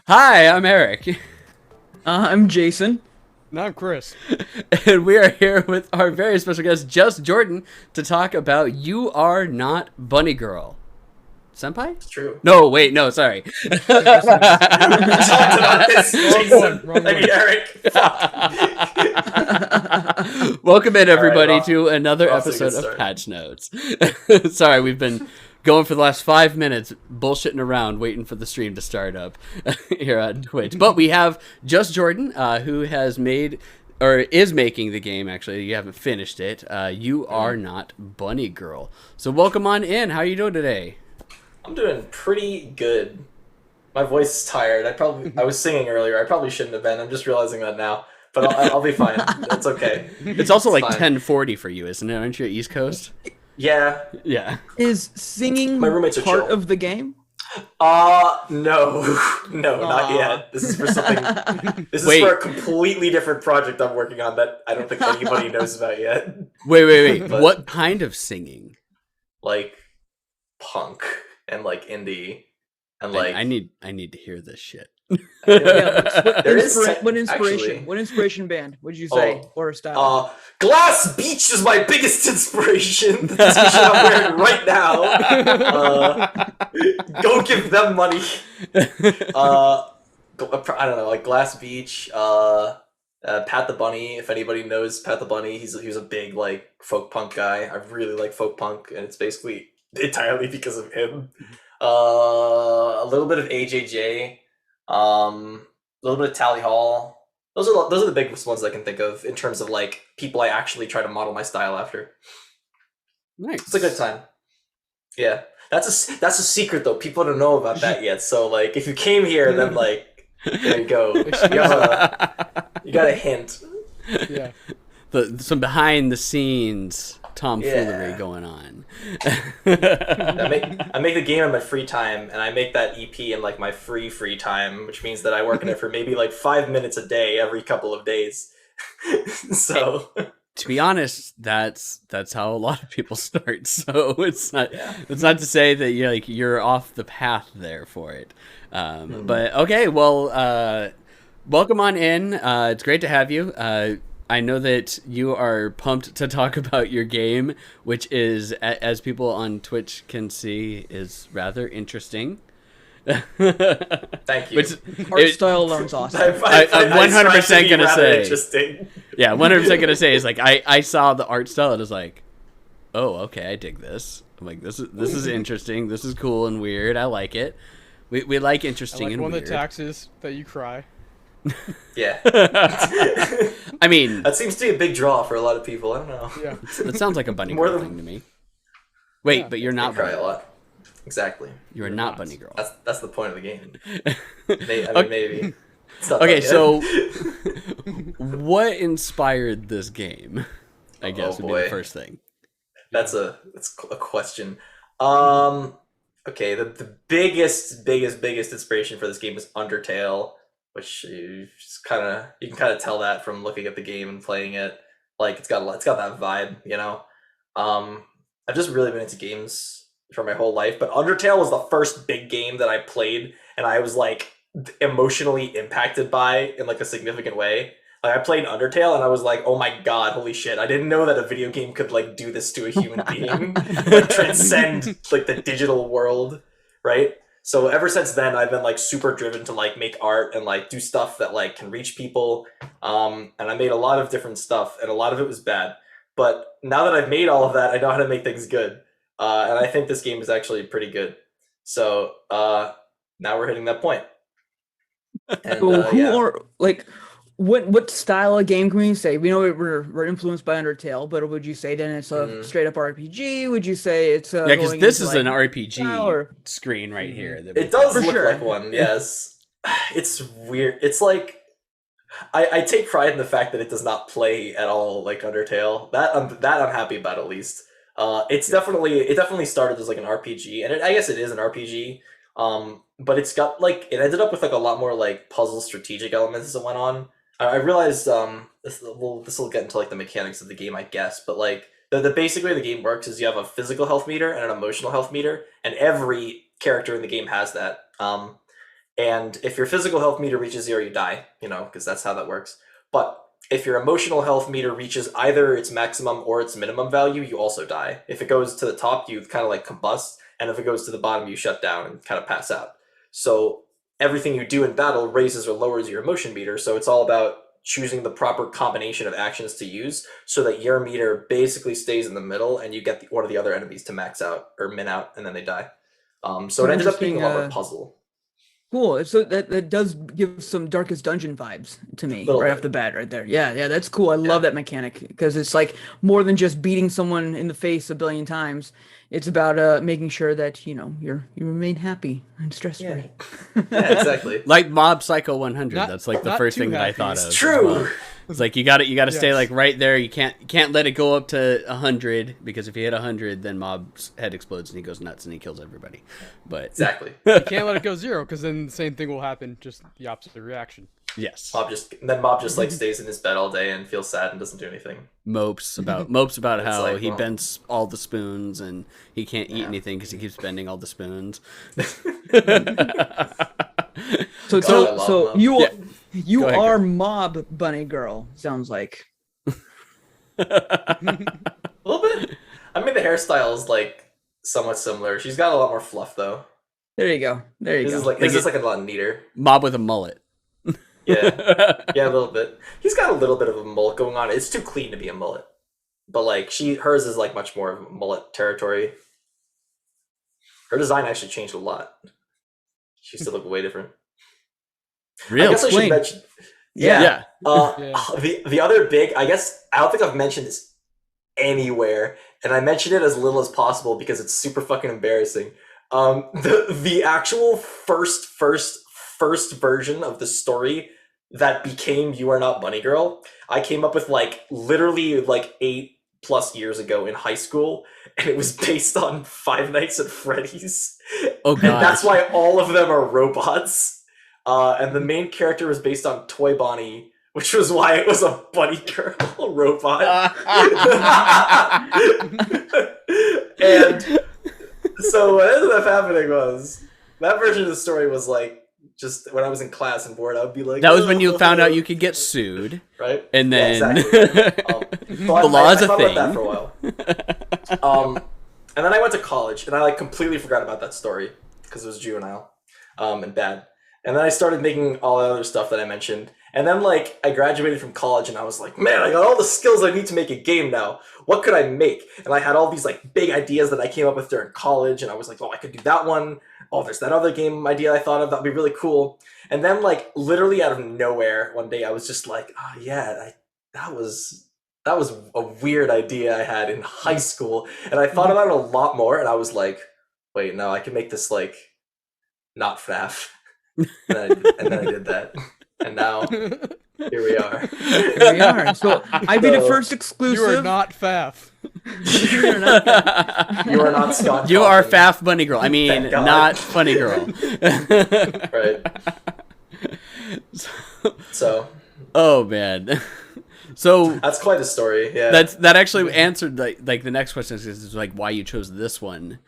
Hi, I'm Eric, I'm Jason. No, I'm Chris. and we are here with our very special guest, Just Jordan, to talk about You Are Not Bunnygirl. Senpai? It's true. No, wait, no, sorry. We talked about this, Jason. Wrong I mean, one. Eric. Welcome in, everybody, off- to another off to a good episode of start. Patch Notes. Sorry, we've been going for the last 5 minutes, bullshitting around, waiting for the stream to start up here on Twitch. But we have Just Jordan, who has made, or is making the game, actually. You haven't finished it. You Are Not Bunnygirl. So welcome on in. How are you doing today? I'm doing pretty good. My voice is tired. I was singing earlier. I probably shouldn't have been. I'm just realizing that now. But I'll be fine. It's okay. It's also like fine. 10:40 for you, isn't it? Aren't you at East Coast? Yeah. Yeah. Is singing My roommates are part chill. of the game? No. No, not yet. This is for something. This is Wait. for a completely different project I'm working on that I don't think anybody knows about yet. Wait. But- What kind of singing? Like punk and like indie and like I need to hear this shit. Yeah, There is what inspiration? actually. What inspiration band would you say, Oh, or style? Glass Beach is my biggest inspiration. The t-shirt I'm wearing right now. Go give them money. I don't know, like Glass Beach. Pat the Bunny. If anybody knows Pat the Bunny, he was a big like folk punk guy. I really like folk punk, and it's basically entirely because of him. A little bit of AJJ. A little bit of Tally Hall. Those are the biggest ones I can think of in terms of like people I actually try to model my style after. Nice. It's a good time. Yeah, that's a secret though. People don't know about that yet. So like, if you came here, then like, there you go. You got a hint. Yeah. Some behind the scenes tomfoolery Yeah. going on. I make the game in my free time, and I make that EP in like my free time, which means that I work on it for maybe like 5 minutes a day every couple of days. So To be honest, that's how a lot of people start. So it's not Yeah. to say that you're off the path there for it. But okay, well, welcome on in. It's great to have you. I know that you are pumped to talk about your game, which is, as people on Twitch can see, is rather interesting. thank you. Which, Art style alone's awesome. I'm I 100% strive to be gonna rather say. interesting. Yeah, 100% gonna say is like I saw the art style and was like, oh, okay, I dig this. I'm like, this is interesting. This is cool and weird. I like it. We like I interesting like and one weird. of the taxes that you cry. Yeah, I mean, that seems to be a big draw for a lot of people. I don't know. Yeah. that sounds like a bunny More girl than- thing to me. Wait, Yeah. but you're I not cry bunny a girl. lot. Exactly. You're not bunny girl. That's the point of the game. Okay. Maybe. It's not Okay, that so good. what inspired this game? I guess would be the boy. first thing. That's a question. Okay, the biggest inspiration for this game is Undertale, which you can kind of tell that from looking at the game and playing it. Like it's got that vibe, you know. I've just really been into games for my whole life, but Undertale was the first big game that I played, and I was like emotionally impacted by in like a significant way. Like I played Undertale and I was like, oh my god, holy shit. I didn't know that a video game could like do this to a human being. Like transcend like the digital world, right? So ever since then I've been like super driven to like make art and like do stuff that like can reach people. And I made a lot of different stuff and a lot of it was bad. But now that I've made all of that, I know how to make things good. And I think this game is actually pretty good. So now we're hitting that point. And, So who yeah. are like, what style of game can we say? We know we're influenced by Undertale, but would you say then it's a straight up RPG? Would you say it's Yeah, because going this into, is like, an RPG style or- screen right here. that It does For look sure. like one, yes. It's weird. It's like I take pride in the fact that it does not play at all like Undertale. That I'm happy about at least. It definitely started as like an RPG, and I guess it is an RPG. But it's got like it ended up with like a lot more like puzzle strategic elements as it went on. I realized this will get into like the mechanics of the game, I guess, but like the basic way the game works is you have a physical health meter and an emotional health meter, and every character in the game has that. And if your physical health meter reaches 0, you die, because that's how that works. But if your emotional health meter reaches either its maximum or its minimum value, you also die. If it goes to the top, you kind of like combust, and if it goes to the bottom, you shut down and kind of pass out. So everything you do in battle raises or lowers your emotion meter, so it's all about choosing the proper combination of actions to use so that your meter basically stays in the middle and you get one of the other enemies to max out or min out, and then they die. So it ended up being a lot more puzzle. Cool. So that does give some Darkest Dungeon vibes to me right off the bat, right there. Yeah, that's cool. I love that mechanic because it's like more than just beating someone in the face a billion times. It's about making sure that you remain happy and stress free. Yeah, exactly. Like Mob Psycho 100. That's like the first thing that I thought of. It's true. It's like you got to stay like right there. You can't let it go up to 100 because if you hit 100, then Mob's head explodes and he goes nuts and he kills everybody. But exactly, you can't let it go 0 because then the same thing will happen, just the opposite reaction. Yes. Mob just like stays in his bed all day and feels sad and doesn't do anything. Mopes about how like, he bends all the spoons and he can't eat anything because he keeps bending all the spoons. So you are Mob Bunny Girl. Sounds like a little bit. I mean, the hairstyle is like somewhat similar. She's got a lot more fluff though. There you go. This is like a lot neater. Mob with a mullet. Yeah, a little bit. He's got a little bit of a mullet going on. It's too clean to be a mullet, but like hers is like much more of a mullet territory. Her design actually changed a lot. She used to look way different. Really? I guess I should mention. Yeah. The other big, I guess I don't think I've mentioned this anywhere, and I mention it as little as possible because it's super fucking embarrassing. The actual first version of the story that became You Are Not Bunnygirl, I came up with like literally like 8+ years ago in high school, and it was based on Five Nights at Freddy's. Oh god! And that's why all of them are robots. And the main character was based on Toy Bonnie, which was why it was a bunny girl robot. And so what ended up happening was that version of the story was like, just when I was in class and bored, I would be like... That was when you found out you could get sued. Right? And then... Yeah, exactly. The law is a thing. I thought about that for a while. And then I went to college, and I like completely forgot about that story, because it was juvenile and bad. And then I started making all the other stuff that I mentioned. And then like I graduated from college, and I was like, man, I got all the skills I need to make a game now. What could I make? And I had all these like big ideas that I came up with during college, and I was like, oh, I could do that one. Oh, there's that other game idea I thought of that'd be really cool. And then like literally out of nowhere one day I was just like, oh yeah, that was a weird idea I had in high school. And I thought about it a lot more, and I was like, wait, no, I can make this like not FNAF. And then I did that. And now here we are. Here we are. So I be the first exclusive. You are not FAF. You are not Scott. You are FAF Bunny Girl. I mean, not Funny Girl. Right. So. Oh man. So that's quite a story. Yeah. That actually answered like the next question is like why you chose this one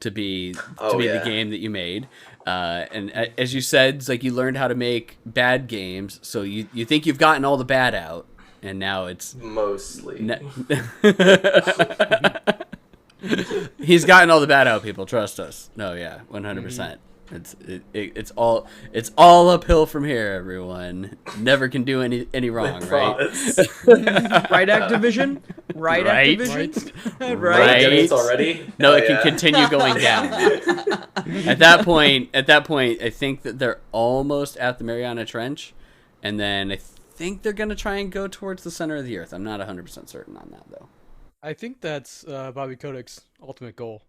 to be the game that you made. And as you said, it's like you learned how to make bad games, so you think you've gotten all the bad out, and now it's mostly he's gotten all the bad out. People trust us. No, yeah, 100%. It's all uphill from here. Everyone never can do any wrong, right? Right, Activision. Right, Activision. Right. It's already. No, it can continue going down. At that point, I think that they're almost at the Mariana Trench, and then I think they're gonna try and go towards the center of the Earth. I'm not 100% certain on that though. I think that's Bobby Kodak's ultimate goal.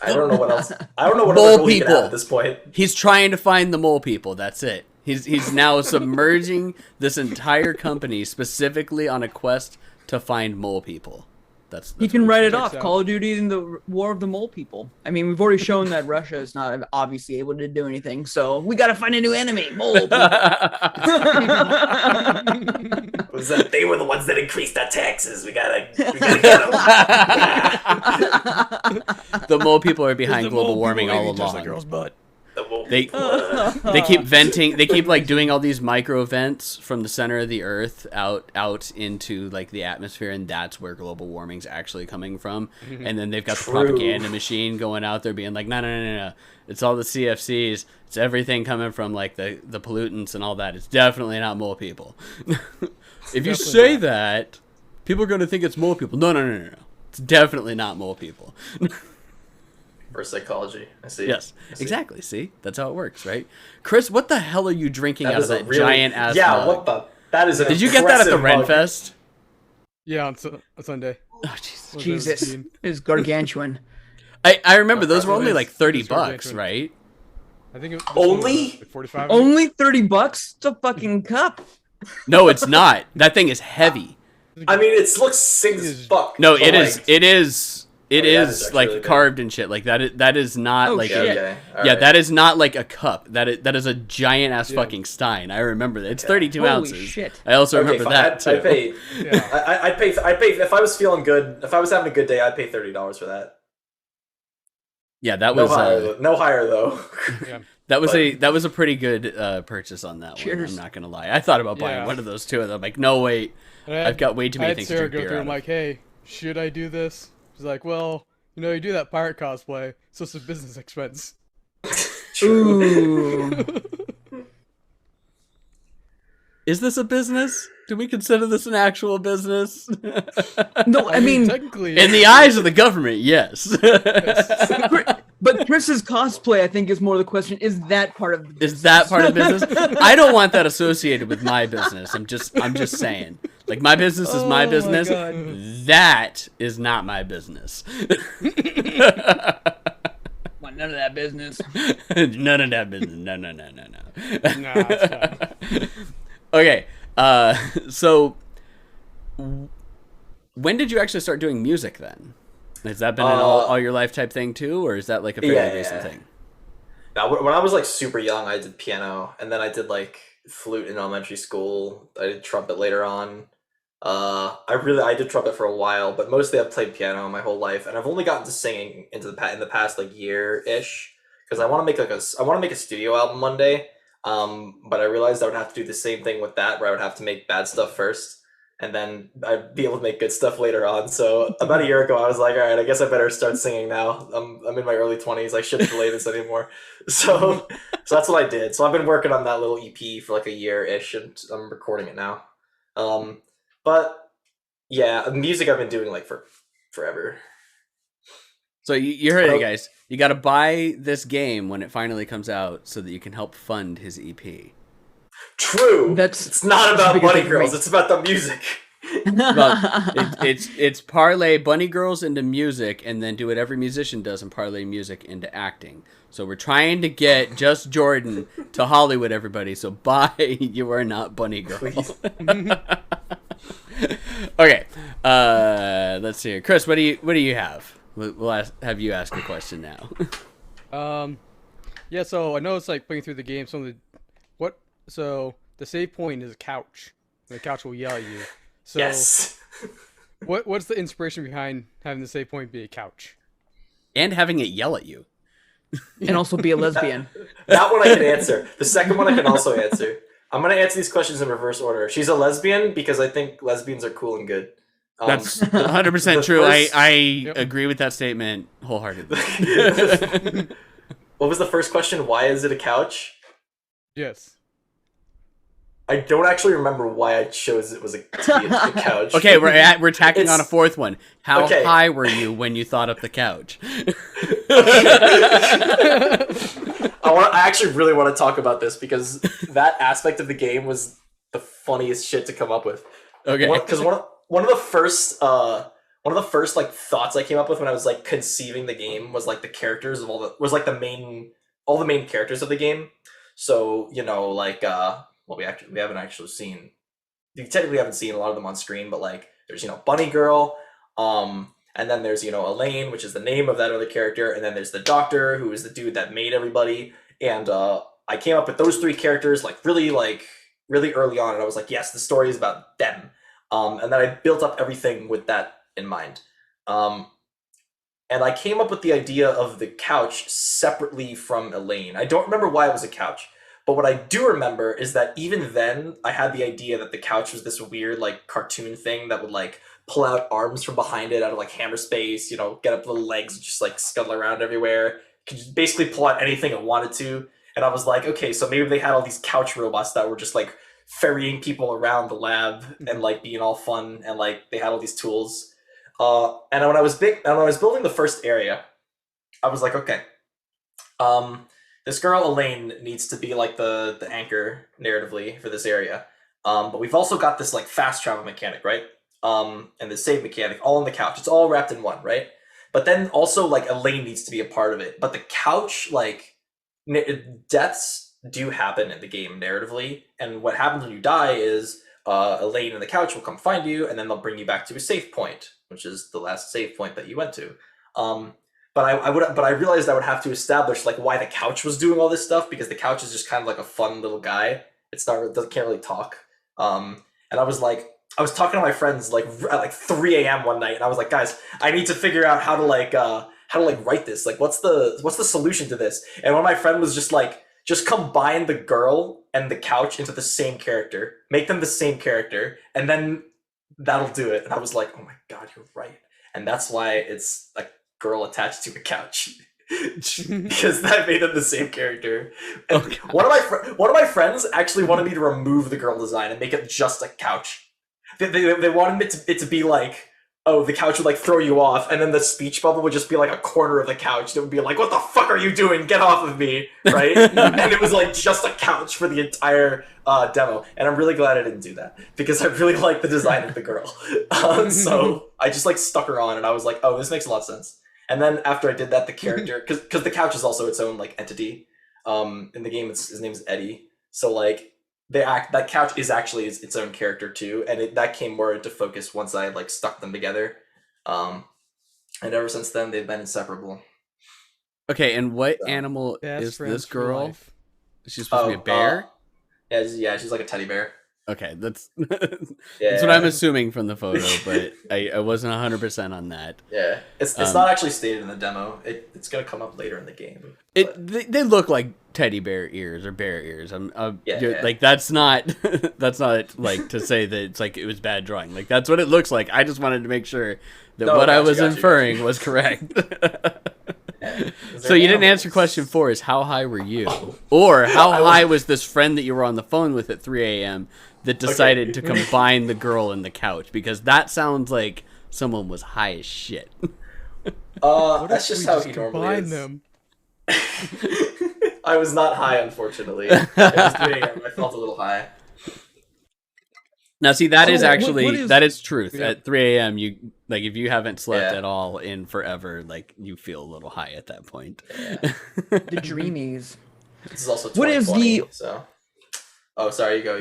I don't know what else. I don't know what other goal he can have at this point. He's trying to find the mole people. That's it. He's now submerging this entire company specifically on a quest to find mole people. That's he can write it off. Call of Duty and the War of the Mole People. I mean, we've already shown that Russia is not obviously able to do anything, so we got to find a new enemy, mole people. Was that they were the ones that increased our taxes? We gotta get them. The mole people are behind global warming all along. The girl's butt. The wolf They blood. they keep venting. They keep like doing all these micro vents from the center of the Earth out into like the atmosphere, and that's where global warming's actually coming from. And then they've got the True. propaganda machine going out there being like, no. It's all the CFCs. It's everything coming from like the pollutants and all that. It's definitely not mole people. If you say that, people are going to think it's mole people. No. It's definitely not mole people. For psychology, I see. Yes, I see. exactly. See, that's how it works, right? Chris, what the hell are you drinking That out of is a that really, giant ass yeah. mug? What the? That is an Did you get that at the impressive mug. Renfest? Yeah, on Sunday. Oh, Jesus. Was Jesus, it is gargantuan. I remember those were only It like is- 30 it's bucks, gargantuan. right? I think it Only? like 45. Only $30. It's a fucking cup. No, it's not. That thing is heavy. I mean, it looks sick as fuck. No, but, it like, is. It is. It Oh, yeah, that is is actually like really big. carved and shit. Like that is not Oh, like shit. a, Okay. yeah, alright. that is not like a cup. That is a giant ass Yeah. fucking stein. I remember that. It's Okay. 32 Holy ounces. shit. I also Okay, remember fine. that I'd too. pay. Yeah. I'd pay if I was feeling good. If I was having a good day, I'd pay $30 for that. Yeah, that No was higher. No higher though. Yeah. that was but- that was a pretty good purchase on that one. Cheers. I'm not gonna lie. I thought about buying Yeah. one of those too, and I'm like, no wait, And I I've got way too I many had things Sarah to drink go beer through. out I'm of. like, hey, should I do this? She's like, well, you do that pirate cosplay, so it's a business expense. Ooh. Is this a business? Do we consider this an actual business? No, I mean, technically, In the eyes of the government, yes. but Chris's cosplay, I think, is more the question. Is that part of the Is that part of business? I don't want that associated with my business. I'm just saying. Like my business is Oh my my business. God. That is not my business. Want none of that business? None of that business. No. Nah, it's fine. Okay. So when did you actually start doing music then? Has that been an all your life type thing too, or is that like a fairly recent thing? Now, when I was like super young, I did piano, and then I did like flute in elementary school. I did trumpet later on. I did trumpet for a while, but mostly I've played piano my whole life, and I've only gotten to singing in the past like year ish because I want to make a studio album one day. But I realized I would have to do the same thing with that, where I would have to make bad stuff first, and then I'd be able to make good stuff later on. So about a year ago, I was like, all right, I guess I better start singing now. I'm in my early 20s. I shouldn't delay this anymore. So that's what I did. So I've been working on that little EP for like a year ish, and I'm recording it now. But yeah, music I've been doing like for forever. So you heard it, guys. You got to buy this game when it finally comes out so that you can help fund his E EP. True. That's- It's not that's about the biggest Bunny thing for Girls. me. It's about the music. Well, it's parlay bunny girls into music, and then do what every musician does and parlay music into acting. So we're trying to get Just Jordan to Hollywood, everybody. So buy You Are Not Bunnygirl. Okay, let's see here. Chris, what do you have? We'll have you ask a question now. Yeah, so I know it's like playing through the game. So the save point is a couch. The couch will yell at you. So Yes. what's the inspiration behind having the save point be a couch? And having it yell at you. And also be a lesbian. That one I can answer. The second one I can also answer. I'm going to answer these questions in reverse order. She's a lesbian because I think lesbians are cool and good. That's 100% true. first- I Yep. agree with that statement wholeheartedly. What was the first question? Why is it a couch? Yes. I don't actually remember why I chose it was to be a couch. Okay, we're tacking on a It's- fourth one. How okay. high were you when you thought up the couch? I actually really want to talk about this because that aspect of the game was the funniest shit to come up with. Okay. Because one of the first like thoughts I came up with when I was like conceiving the game was like the characters of all the main characters of the game. So like we haven't actually seen. You technically haven't seen a lot of them on screen, but like there's Bunny Girl, and then there's Elaine, which is the name of that other character, and then there's the Doctor, who is the dude that made everybody. And I came up with those three characters really early on, and I was like, yes, the story is about them. And then I built up everything with that in mind. and I came up with the idea of the couch separately from Elaine. I don't remember why it was a couch, but what I do remember is that even then I had the idea that the couch was this weird like cartoon thing that would like pull out arms from behind it out of like hammer space, you know, get up little legs and just like scuttle around everywhere. Could just basically pull out anything it wanted to. And I was like, okay, so maybe they had all these couch robots that were just like ferrying people around the lab and like being all fun, and like they had all these tools. And when I was building the first area, I was like, okay, this girl Elaine needs to be like the anchor narratively for this area. But we've also got this like fast travel mechanic, right? And the save mechanic all on the couch. It's all wrapped in one, right? But then also like Elaine needs to be a part of it. But the couch, like deaths do happen in the game narratively, and what happens when you die is Elaine and the couch will come find you, and then they'll bring you back to a save point, which is the last save point that you went to. But I realized I would have to establish like why the couch was doing all this stuff, because the couch is just kind of like a fun little guy. Can't really talk. And I was talking to my friends like at like 3 a.m. one night, and I was like, guys, I need to figure out how to write this. Like, what's the solution to this? And one of my friends was just like, just combine the girl and the couch into the same character, make them the same character, and then that'll do it. And I was like, oh my god, you're right. And that's why it's a girl attached to a couch. Because that made them the same character. And one of my friends actually wanted me to remove the girl design and make it just a couch. They wanted it to be like, oh, the couch would like throw you off, and then the speech bubble would just be like a corner of the couch that would be like, what the fuck are you doing? Get off of me, right? And it was like just a couch for the entire demo. And I'm really glad I didn't do that, because I really like the design of the girl. So I just like stuck her on, and I was like, oh, this makes a lot of sense. And then after I did that, the character, because the couch is also its own like entity. In the game, his name's Eddie. So like that couch is actually its own character too, and that came more into focus once I like stuck them together. And ever since then, they've been inseparable. Okay, and what animal is this girl? She's supposed to be a bear? Yeah, she's like a teddy bear. Okay, that's that's what I'm assuming from the photo, but I wasn't 100% on that. Yeah, it's not actually stated in the demo. It's gonna come up later in the game. They look like teddy bear ears or bear ears. Like that's not like to say that it's like it was bad drawing. Like that's what it looks like. I just wanted to make sure that what I was inferring was correct. So you didn't answer question 4 is how high were you? Or how high was this friend that you were on the phone with at 3 a.m. that decided to combine the girl and the couch? Because that sounds like someone was high as shit. That's just how he normally is. Them? I was not high, unfortunately. I felt a little high. Now, see, that is actually that is truth. Yeah. At 3 a.m., you like if you haven't slept at all in forever, like you feel a little high at that point. Yeah. The dreamies. This is also 2020, so. Oh, sorry, you go.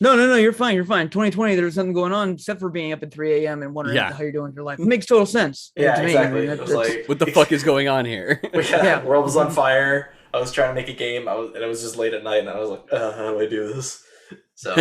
No, you're fine. 2020, there was something going on except for being up at 3 a.m. and wondering how you're doing with your life. It makes total sense. Yeah, exactly. I mean, like, what the fuck is going on here? The world was on fire. I was trying to make a game. And it was just late at night, and I was like, how do I do this? So,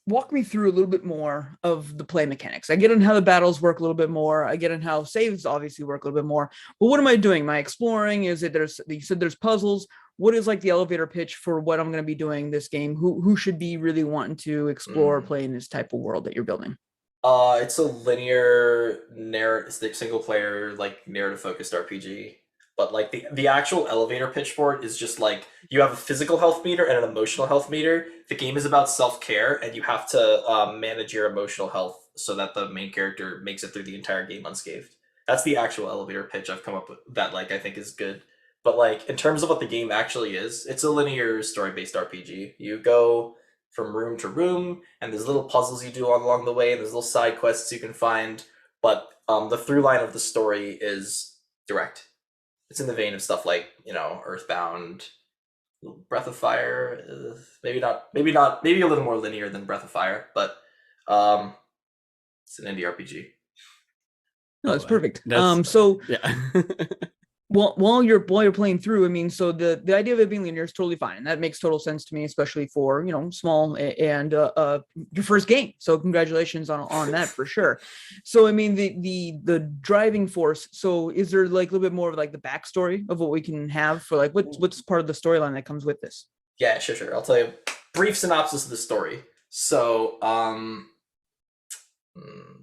walk me through a little bit more of the play mechanics. I get on how the battles work a little bit more. I get on how saves obviously work a little bit more. But what am I doing? Am I exploring? You said there's puzzles. What is like the elevator pitch for what I'm going to be doing this game? Who should be really wanting to explore playing this type of world that you're building? It's a linear single player like narrative focused RPG. But like the actual elevator pitch for it is just like you have a physical health meter and an emotional health meter. The game is about self-care, and you have to manage your emotional health so that the main character makes it through the entire game unscathed. That's the actual elevator pitch I've come up with that like I think is good. But like in terms of what the game actually is, it's a linear story-based RPG. You go from room to room, and there's little puzzles you do along the way, and there's little side quests you can find. But the through line of the story is direct. It's in the vein of stuff like, Earthbound, Breath of Fire. Maybe a little more linear than Breath of Fire, but it's an indie RPG. No, it's perfect. Yeah. Well, while you're playing through, I mean, so the idea of it being linear is totally fine, and that makes total sense to me, especially for small and your first game. So congratulations on that for sure. So I mean, the driving force. So is there like a little bit more of like the backstory of what we can have for like what's part of the storyline that comes with this? Yeah, sure. I'll tell you a brief synopsis of the story. So,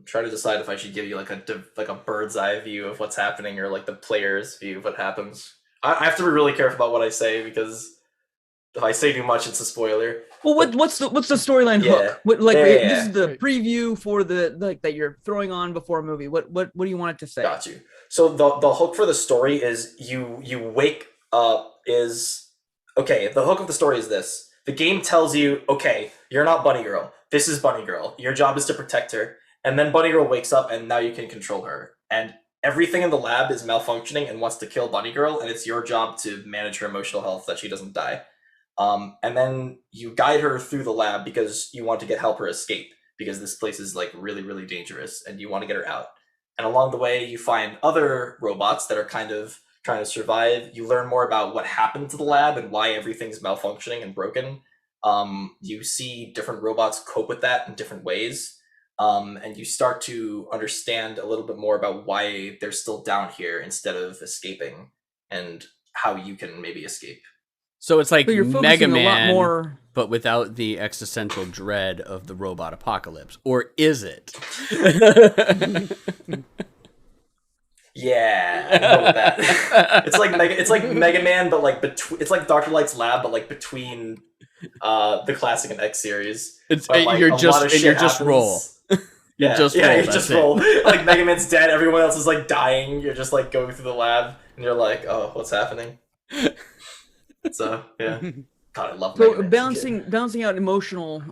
try to decide if I should give you like a bird's eye view of what's happening or like the player's view of what happens. I have to be really careful about what I say because if I say too much, it's a spoiler. Well, what's the storyline hook? What this is the preview for the like that you're throwing on before a movie. What do you want it to say? Got you. So the hook for the story is you wake up is okay. The hook of the story is this: the game tells you, okay, you're not Bunny Girl. This is Bunny Girl. Your job is to protect her. And then Bunny Girl wakes up, and now you can control her. And everything in the lab is malfunctioning and wants to kill Bunny Girl, and it's your job to manage her emotional health that she doesn't die. And then you guide her through the lab because you want to help her escape because this place is like really, really dangerous, and you want to get her out. And along the way, you find other robots that are kind of trying to survive. You learn more about what happened to the lab and why everything's malfunctioning and broken. You see different robots cope with that in different ways. And you start to understand a little bit more about why they're still down here instead of escaping and how you can maybe escape. So it's like you're Mega Man, a lot more... but without the existential dread of the robot apocalypse. Or is it? Yeah, I know that. It's like Mega Man, but like it's like Dr. Light's Lab, but like between the classic and X series. It's like, you're just roll. You just roll. Like Mega Man's dead, everyone else is like dying. You're just like going through the lab, and you're like, oh, what's happening? So yeah, God, I love. So balancing out emotional,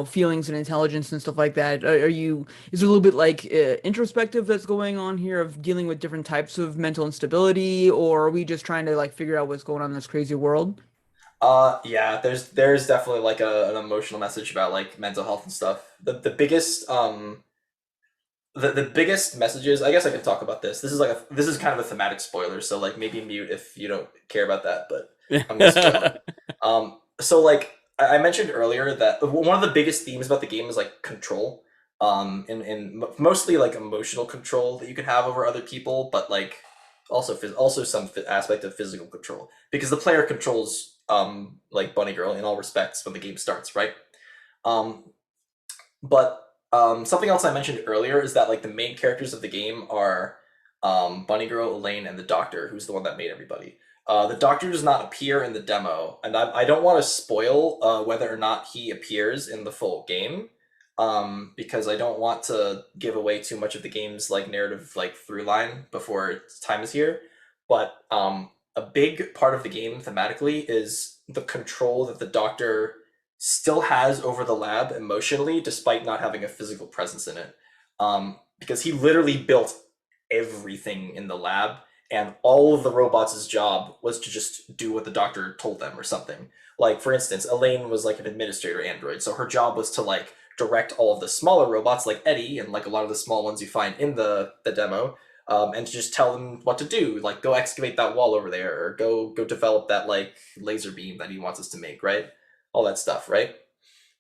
feelings and intelligence and stuff like that. Is it a little bit like introspective that's going on here of dealing with different types of mental instability, or are we just trying to like figure out what's going on in this crazy world? Yeah, there's definitely like an emotional message about like mental health and stuff. The biggest the biggest messages, I guess I can talk about this. This is kind of a thematic spoiler, so like maybe mute if you don't care about that, but I'm gonna spoil it. So like I mentioned earlier that one of the biggest themes about the game is like control. And mostly like emotional control that you can have over other people, but like also some aspect of physical control because the player controls like Bunny Girl in all respects when the game starts, right? But something else I mentioned earlier is that like the main characters of the game are Bunny Girl, Elaine, and the Doctor, who's the one that made everybody. The Doctor does not appear in the demo, and I don't want to spoil whether or not he appears in the full game, because I don't want to give away too much of the game's like narrative like through line before its time is here. But a big part of the game thematically is the control that the Doctor still has over the lab emotionally, despite not having a physical presence in it. Because he literally built everything in the lab, and all of the robots' job was to just do what the Doctor told them or something. Like, for instance, Elaine was like an administrator android, so her job was to like direct all of the smaller robots like Eddie and like a lot of the small ones you find in the demo, and to just tell them what to do, like go excavate that wall over there, or go develop that like laser beam that he wants us to make, right? All that stuff, right?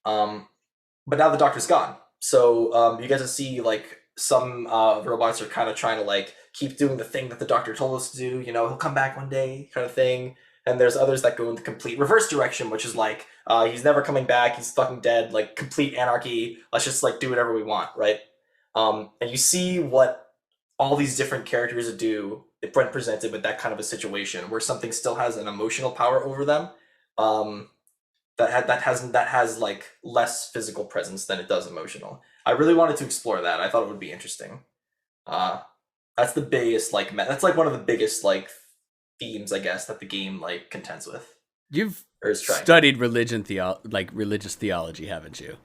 But now the Doctor's gone, so you get to see like some robots are kind of trying to like keep doing the thing that the Doctor told us to do. You know, he'll come back one day, kind of thing. And there's others that go in the complete reverse direction, which is like he's never coming back. He's fucking dead. Like complete anarchy. Let's just like do whatever we want, right? And you see what all these different characters do when presented with that kind of a situation where something still has an emotional power over them. That has like less physical presence than it does emotional. I really wanted to explore that. I thought it would be interesting. That's the biggest like that's like one of the biggest like themes, I guess, that the game like contends with. You've studied religious theology, haven't you?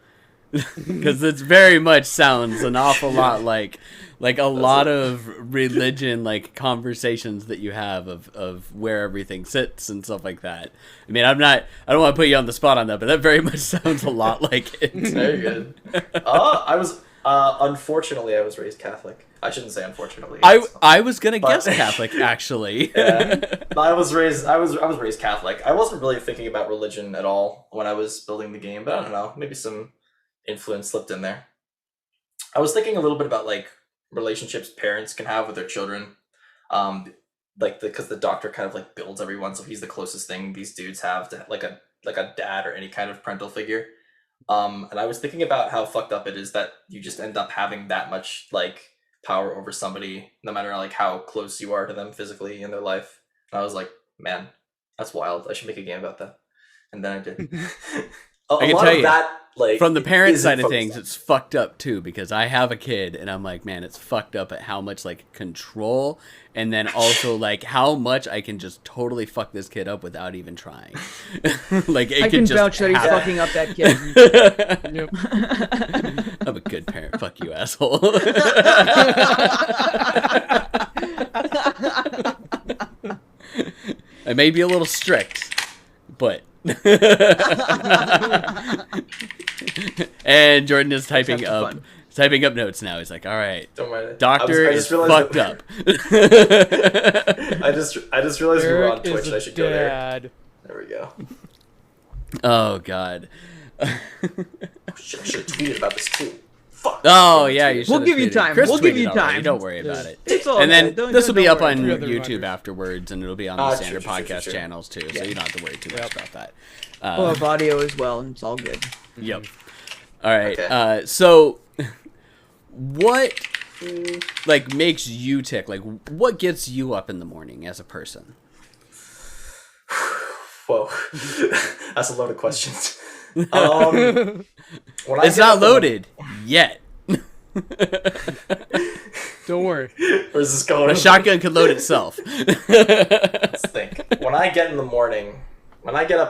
Because it very much sounds an awful lot like a lot of religion like conversations that you have of where everything sits and stuff like that. I mean, I don't want to put you on the spot on that, but that very much sounds a lot like it. Very good. Unfortunately, I was raised Catholic. I shouldn't say unfortunately. It's- I was gonna But- guess Catholic actually. Yeah. I was raised Catholic. I wasn't really thinking about religion at all when I was building the game, but I don't know, maybe some influence slipped in there. I was thinking a little bit about like relationships parents can have with their children. Like because the doctor kind of like builds everyone, so he's the closest thing these dudes have to like a dad or any kind of parental figure. And I was thinking about how fucked up it is that you just end up having that much like power over somebody, no matter like how close you are to them physically in their life. And I was like, man, that's wild. I should make a game about that. And then I did. I can lot tell of you, that, like From the parent isn't side of focused things, on. it's fucked up too, because I have a kid and I'm like, man, it's fucked up at how much like control, and then also like how much I can just totally fuck this kid up without even trying. Like it I can just vouch that he's happen. fucking up that kid. Yep. I'm a good parent. Fuck you, asshole. I may be a little strict, but. And Jordan is typing That's up fun. notes now. He's like, all right, Don't mind. doctor I is just realized fucked that- up. I just realized we were on Eric Twitch is and a I should go there. dad. There we go. Oh god. Oh, shit, I should have tweeted about this too. Fuck. Oh yeah, you should. We'll give you time. Chris We'll give tweeted you already. time. Don't worry about it. It's all And then good. Don't- this will be don't up worry. on Three other YouTube reminders. afterwards, and it'll be on the True, standard true, true, podcast true. channels too, so Yeah. you don't have to worry too much about that. We'll have audio as well, and it's all good. Yep. All right. Okay. So, what like makes you tick? Like, what gets you up in the morning as a person? Whoa. That's a load of questions. When I It's get not up in the- loaded yet. Don't worry. Where's this going? A shotgun could load itself. Let's think. When I get up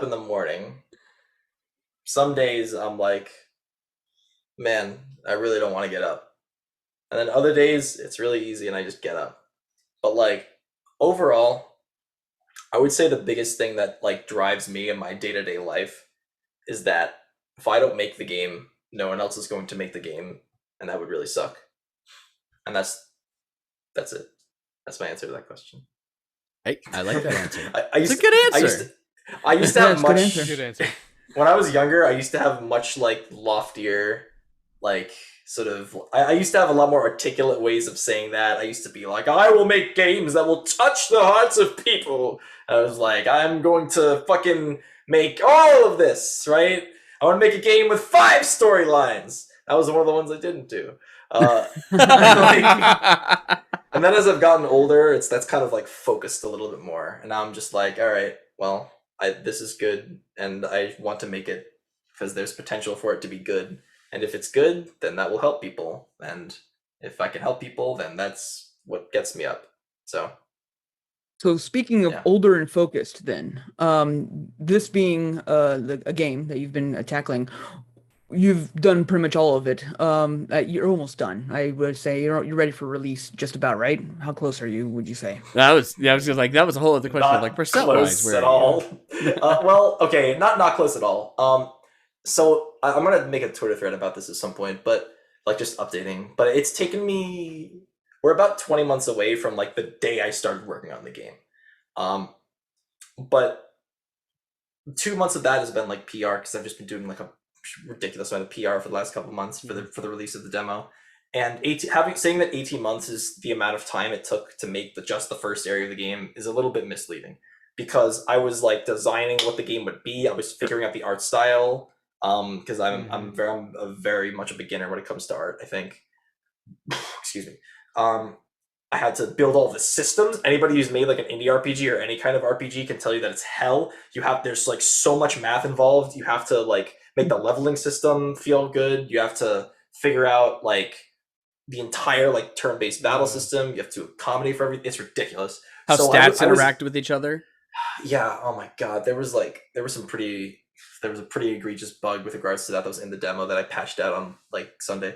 in the morning, some days I'm like, man, I really don't want to get up. And then other days it's really easy and I just get up. But like overall, I would say the biggest thing that like drives me in my day-to-day life is that if I don't make the game, no one else is going to make the game, and that would really suck. And that's it. That's my answer to that question. Hey, I like that answer. I used It's a good I answer. used to Yeah, have it's a good much answer. Good answer. when I was younger. I used to have much like loftier, like sort of. I used to have a lot more articulate ways of saying that. I used to be like, I will make games that will touch the hearts of people. I was like, I'm going to fucking make all of this, right? I want to make a game with 5 storylines. That was one of the ones I didn't do. And then as I've gotten older, that's kind of like focused a little bit more. And now I'm just like, all right, well, this is good, and I want to make it because there's potential for it to be good. And if it's good, then that will help people. And if I can help people, then that's what gets me up. So So speaking of Yeah. older and focused, then this being a game that you've been tackling, you've done pretty much all of it. You're almost done. I would say you're ready for release, just about, right? How close are you? Would you say? I was just like, that was a whole other question. not Like percent wise, close at all. Well, okay, not close at all. So I'm gonna make a Twitter thread about this at some point, but like just updating. But it's taken me. We're about 20 months away from like the day I started working on the game. But 2 months of that has been like PR because I've just been doing like a ridiculous amount of PR for the last couple of months for the release of the demo. And saying that 18 months is the amount of time it took to make just the first area of the game is a little bit misleading, because I was like designing what the game would be. I was figuring out the art style. Because I'm very much a beginner when it comes to art, I think. Excuse me. I had to build all the systems. Anybody who's made like an indie RPG or any kind of RPG can tell you that it's hell. There's like so much math involved. You have to like make the leveling system feel good. You have to figure out like the entire like turn-based battle system. You have to accommodate for everything. It's ridiculous. how So stats I was- interact with each other. Yeah. Oh my god. There was a pretty egregious bug with regards to that was in the demo that I patched out on like Sunday.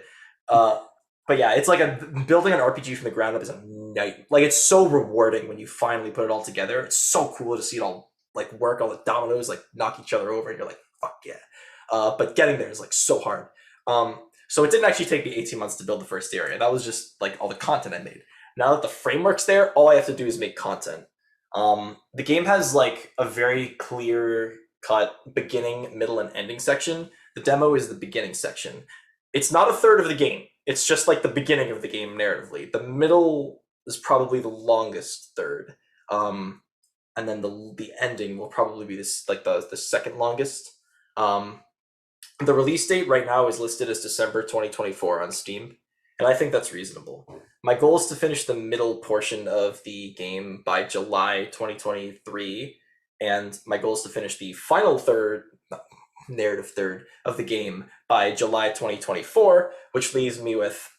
But yeah, it's like building an RPG from the ground up is a night. Like it's so rewarding when you finally put it all together. It's so cool to see it all like work. All the dominoes like knock each other over, and you're like, fuck yeah. But getting there is like so hard. So it didn't actually take me 18 months to build the first area. That was just like all the content I made. Now that the framework's there, all I have to do is make content. The game has like a very clear cut beginning, middle, and ending section. The demo is the beginning section. It's not a third of the game. It's just like the beginning of the game narratively. The middle is probably the longest third. And then the ending will probably be this like the second longest. The release date right now is listed as December 2024 on Steam, and I think that's reasonable. My goal is to finish the middle portion of the game by July 2023, and my goal is to finish the final narrative third of the game by July 2024, which leaves me with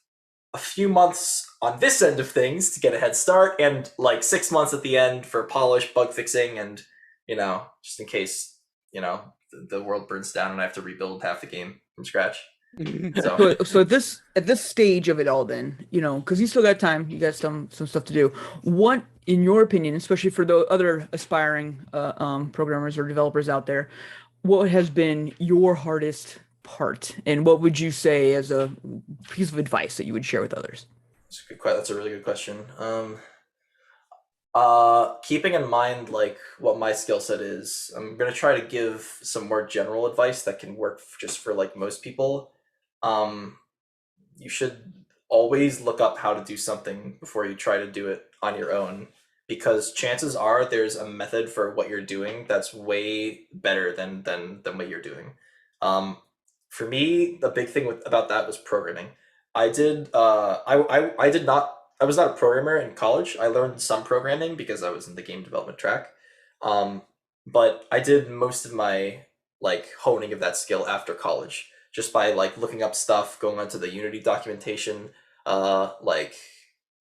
a few months on this end of things to get a head start, and like 6 months at the end for polish, bug fixing, and just in case the world burns down and I have to rebuild half the game from scratch. So at this stage of it all, then because you still got time, you got some stuff to do. What, in your opinion, especially for the other aspiring programmers or developers out there, what has been your hardest part, and what would you say as a piece of advice that you would share with others? That's a really good question. Keeping in mind like what my skill set is, I'm gonna try to give some more general advice that can work just for like most people. You should always look up how to do something before you try to do it on your own, because chances are there's a method for what you're doing that's way better than what you're doing. For me, the big thing about that was programming. I did I was not a programmer in college. I learned some programming because I was in the game development track. But I did most of my like honing of that skill after college, just by like looking up stuff, going onto the Unity documentation, like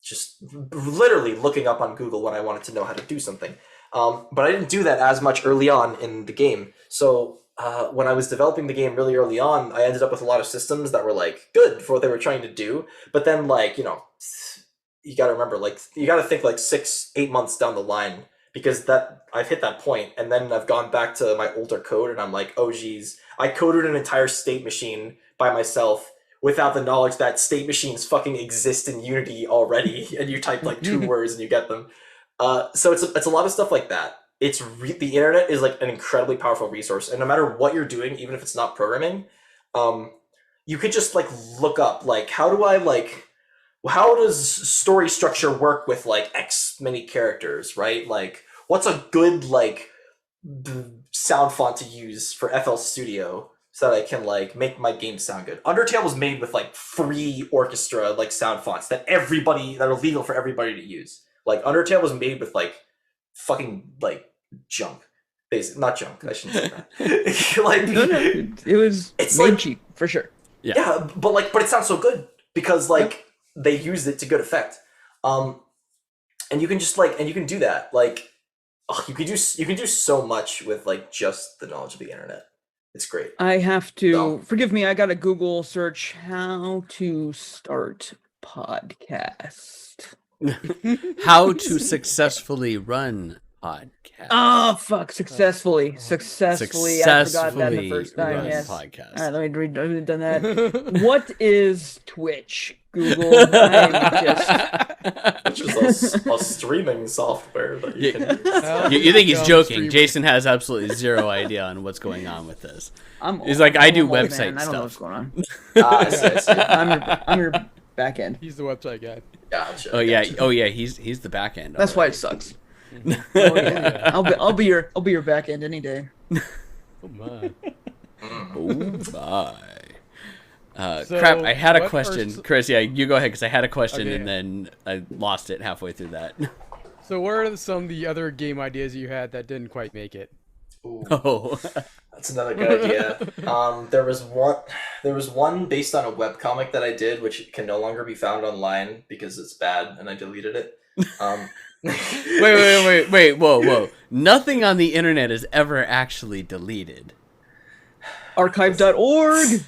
just literally looking up on Google when I wanted to know how to do something. But I didn't do that as much early on in the game. So when I was developing the game really early on, I ended up with a lot of systems that were like good for what they were trying to do. But then like, you got to remember, like, you got to think like 6-8 months down the line, because that I've hit that point, and then I've gone back to my older code, and I'm like, oh geez, I coded an entire state machine by myself without the knowledge that state machines fucking exist in Unity already, and you type like 2 words and you get them. So it's a lot of stuff like that. The internet is like an incredibly powerful resource, and no matter what you're doing, even if it's not programming, you could just like look up like how does story structure work with like X many characters, right? Like what's a good like sound font to use for FL Studio so that I can like make my game sound good. Undertale was made with like free orchestra like sound fonts that are legal for everybody to use. Like Undertale was made with like fucking like junk. Not junk, I shouldn't say that. Like No, it's made like cheap for sure. Yeah, but it sounds so good because like they used it to good effect. And you can just like, and you can do that. Like you can do so much with like just the knowledge of the internet. It's great. I have to forgive me. I got to Google search how to start podcast. How to successfully run podcast. Oh fuck! Successfully. I forgot that the first time. Yes. Podcast. All right, let me done that. What is Twitch? Google. Which is a streaming software that you can use. You think he's joking? Jason has absolutely zero idea on what's going on with this. He's like, I do website stuff. I don't know what's going on. I see. I'm your back end. He's the website guy. Gotcha. Oh yeah. He's the back end. That's why it sucks. Oh yeah. I'll be your back end any day. Oh my. Oh my. Crap, I had a question. Chris, yeah, you go ahead, because I had a question and then I lost it halfway through that. So what are some of the other game ideas you had that didn't quite make it? Ooh, Oh. that's another good idea. There was one based on a webcomic that I did, which can no longer be found online because it's bad, and I deleted it. Wait, whoa. Nothing on the internet is ever actually deleted. Archive.org.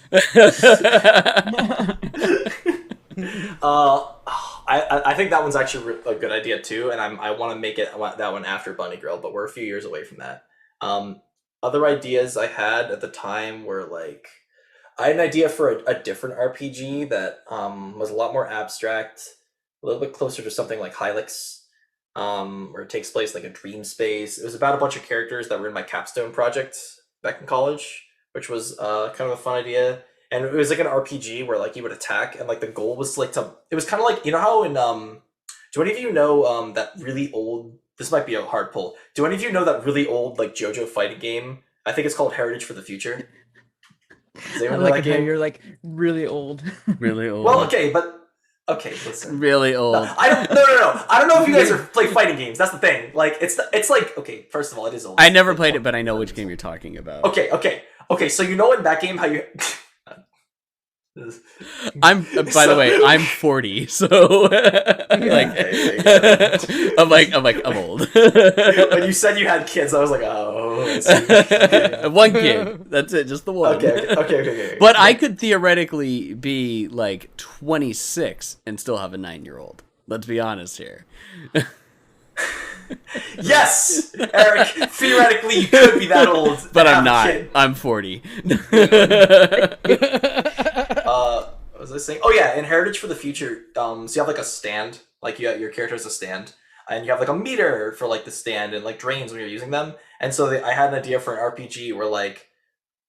I think that one's actually a good idea too, and I want to make that one after Bunnygirl, but we're a few years away from that. Other ideas I had at the time were like, I had an idea for a different RPG that was a lot more abstract, a little bit closer to something like Hylics, where it takes place like a dream space. It was about a bunch of characters that were in my capstone project back in college, which was kind of a fun idea. And it was like an RPG where like you would attack, and like the goal was like to. It was kind of like, you know how in do any of you know that really old? This might be a hard pull. Do any of you know that really old like JoJo fighting game? I think it's called Heritage for the Future. Does I anyone know like that it how game? you're like really old. Really old. Well, okay, listen. Really old. No, I don't. No. I don't know if you guys play fighting games. That's the thing. Like, it's like, okay. First of all, it is old. I never played it, but I know which game you're talking about. Okay. So you know in that game how you. I'm by the way, I'm 40, so like I'm old. When you said you had kids, I was like, oh, I see. One kid. That's it, just the one. Okay. But I could theoretically be like 26 and still have a 9-year-old. Let's be honest here. Yes, Eric. Theoretically, you could be that old, But and I'm have a not. kid. I'm 40. What was I saying? Oh yeah, in Heritage for the Future, so you have like a stand, like you have your character has a stand, and you have like a meter for like the stand and like drains when you're using them. And so I had an idea for an RPG where like,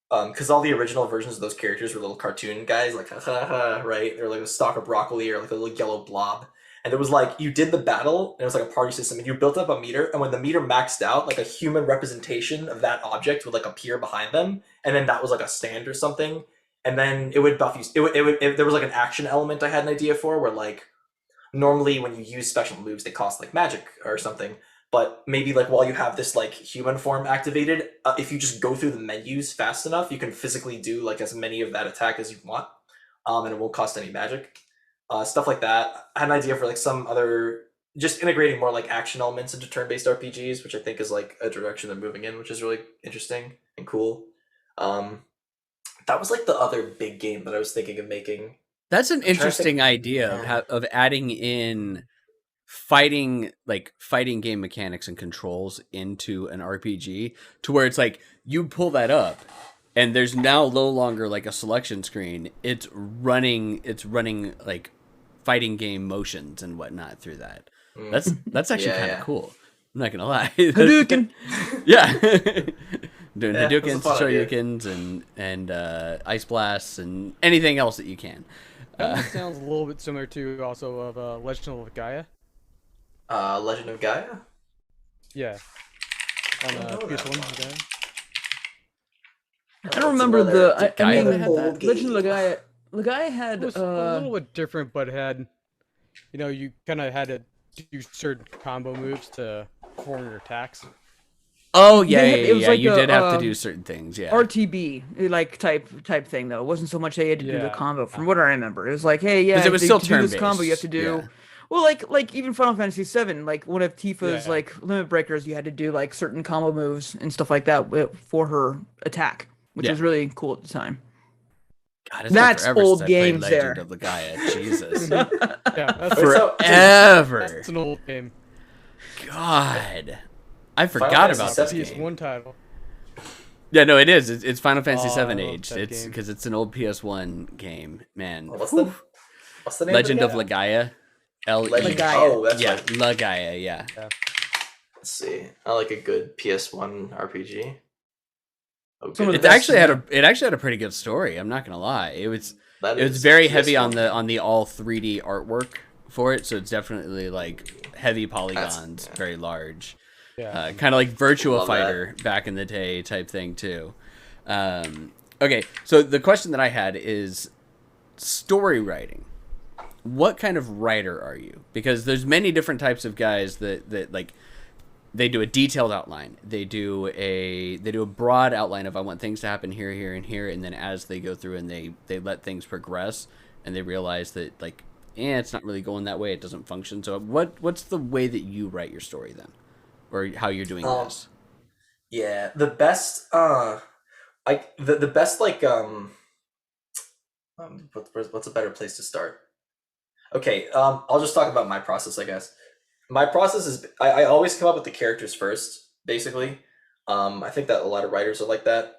because all the original versions of those characters were little cartoon guys, like right? They're like a stalk of broccoli or like a little yellow blob. And it was like you did the battle, and it was like a party system, and you built up a meter, and when the meter maxed out, like a human representation of that object would like appear behind them, and then that was like a stand or something, and then it would buff you. There was like an action element I had an idea for, where like normally when you use special moves, they cost like magic or something, but maybe like while you have this like human form activated, if you just go through the menus fast enough, you can physically do like as many of that attack as you want, and it won't cost any magic. Stuff like that. I had an idea for like some other, just integrating more like action elements into turn-based RPGs, which I think is like a direction they're moving in, which is really interesting and cool. That was like the other big game that I was thinking of making. That's an interesting think- idea Yeah. of adding in fighting game mechanics and controls into an RPG to where it's like you pull that up and there's now no longer like a selection screen. It's running like fighting game motions and whatnot through that. That's actually kind of cool. I'm not gonna lie. Hadouken. Yeah. Doing Yeah, Hadoukens, that's a fun idea. Shoryukens, and ice blasts and anything else that you can. That sounds a little bit similar to also of Legend of Gaia. Legend of Gaia? Yeah. On know that PS1 one. Gaia. I don't remember the. I Gaia mean, had that? Legend of Legaia. Legaia had. It was a little bit different, but it had, you kind of had to do certain combo moves to perform your attacks. Oh yeah, It was like you a, did have to do certain things. Yeah. RTB like type thing though. It wasn't so much they had to do the Yeah. combo. From what I remember, it was like, hey, yeah, 'Cause it was to still do this combo, you have turn-based, to do. yeah. Well, like even Final Fantasy VII, like one of Tifa's Yeah. like limit breakers, you had to do like certain combo moves and stuff like that for her attack, which Yeah. was really cool at the time. God, it's been That's forever old since I played games Legend there. of Legaia. Jesus. Yeah, that's, Forever. that's an old game. God. I forgot Fantasy about VII this PS1 game. title. Yeah, no, it is. It's Final Fantasy Oh, I VII love aged. that It's game. because it's an old PS1 game, man. What's the name? Legend of the game? Legaia. Legend. Legaia. Oh, that's Yeah, right. Legaia. Yeah. Let's see. I like a good PS1 RPG. Oh, Some of good. the It best- actually had a pretty good story. I'm not gonna lie. It was That it was is very heavy on PS1. the all 3D artwork for it, so it's definitely like heavy polygons, yeah. very large. Yeah. Kind of like Virtua Love Fighter back in the day type thing too. Okay, so the question that I had is story writing. What kind of writer are you? Because there's many different types of guys that like they do a detailed outline. They do a broad outline of I want things to happen here, here, and here, and then as they go through and they let things progress and they realize that like it's not really going that way. It doesn't function. So what's the way that you write your story then, or how you're doing this? Yeah, the best. The best like what's a better place to start? Okay, I'll just talk about my process, I guess. My process is I always come up with the characters first, basically. I think that a lot of writers are like that.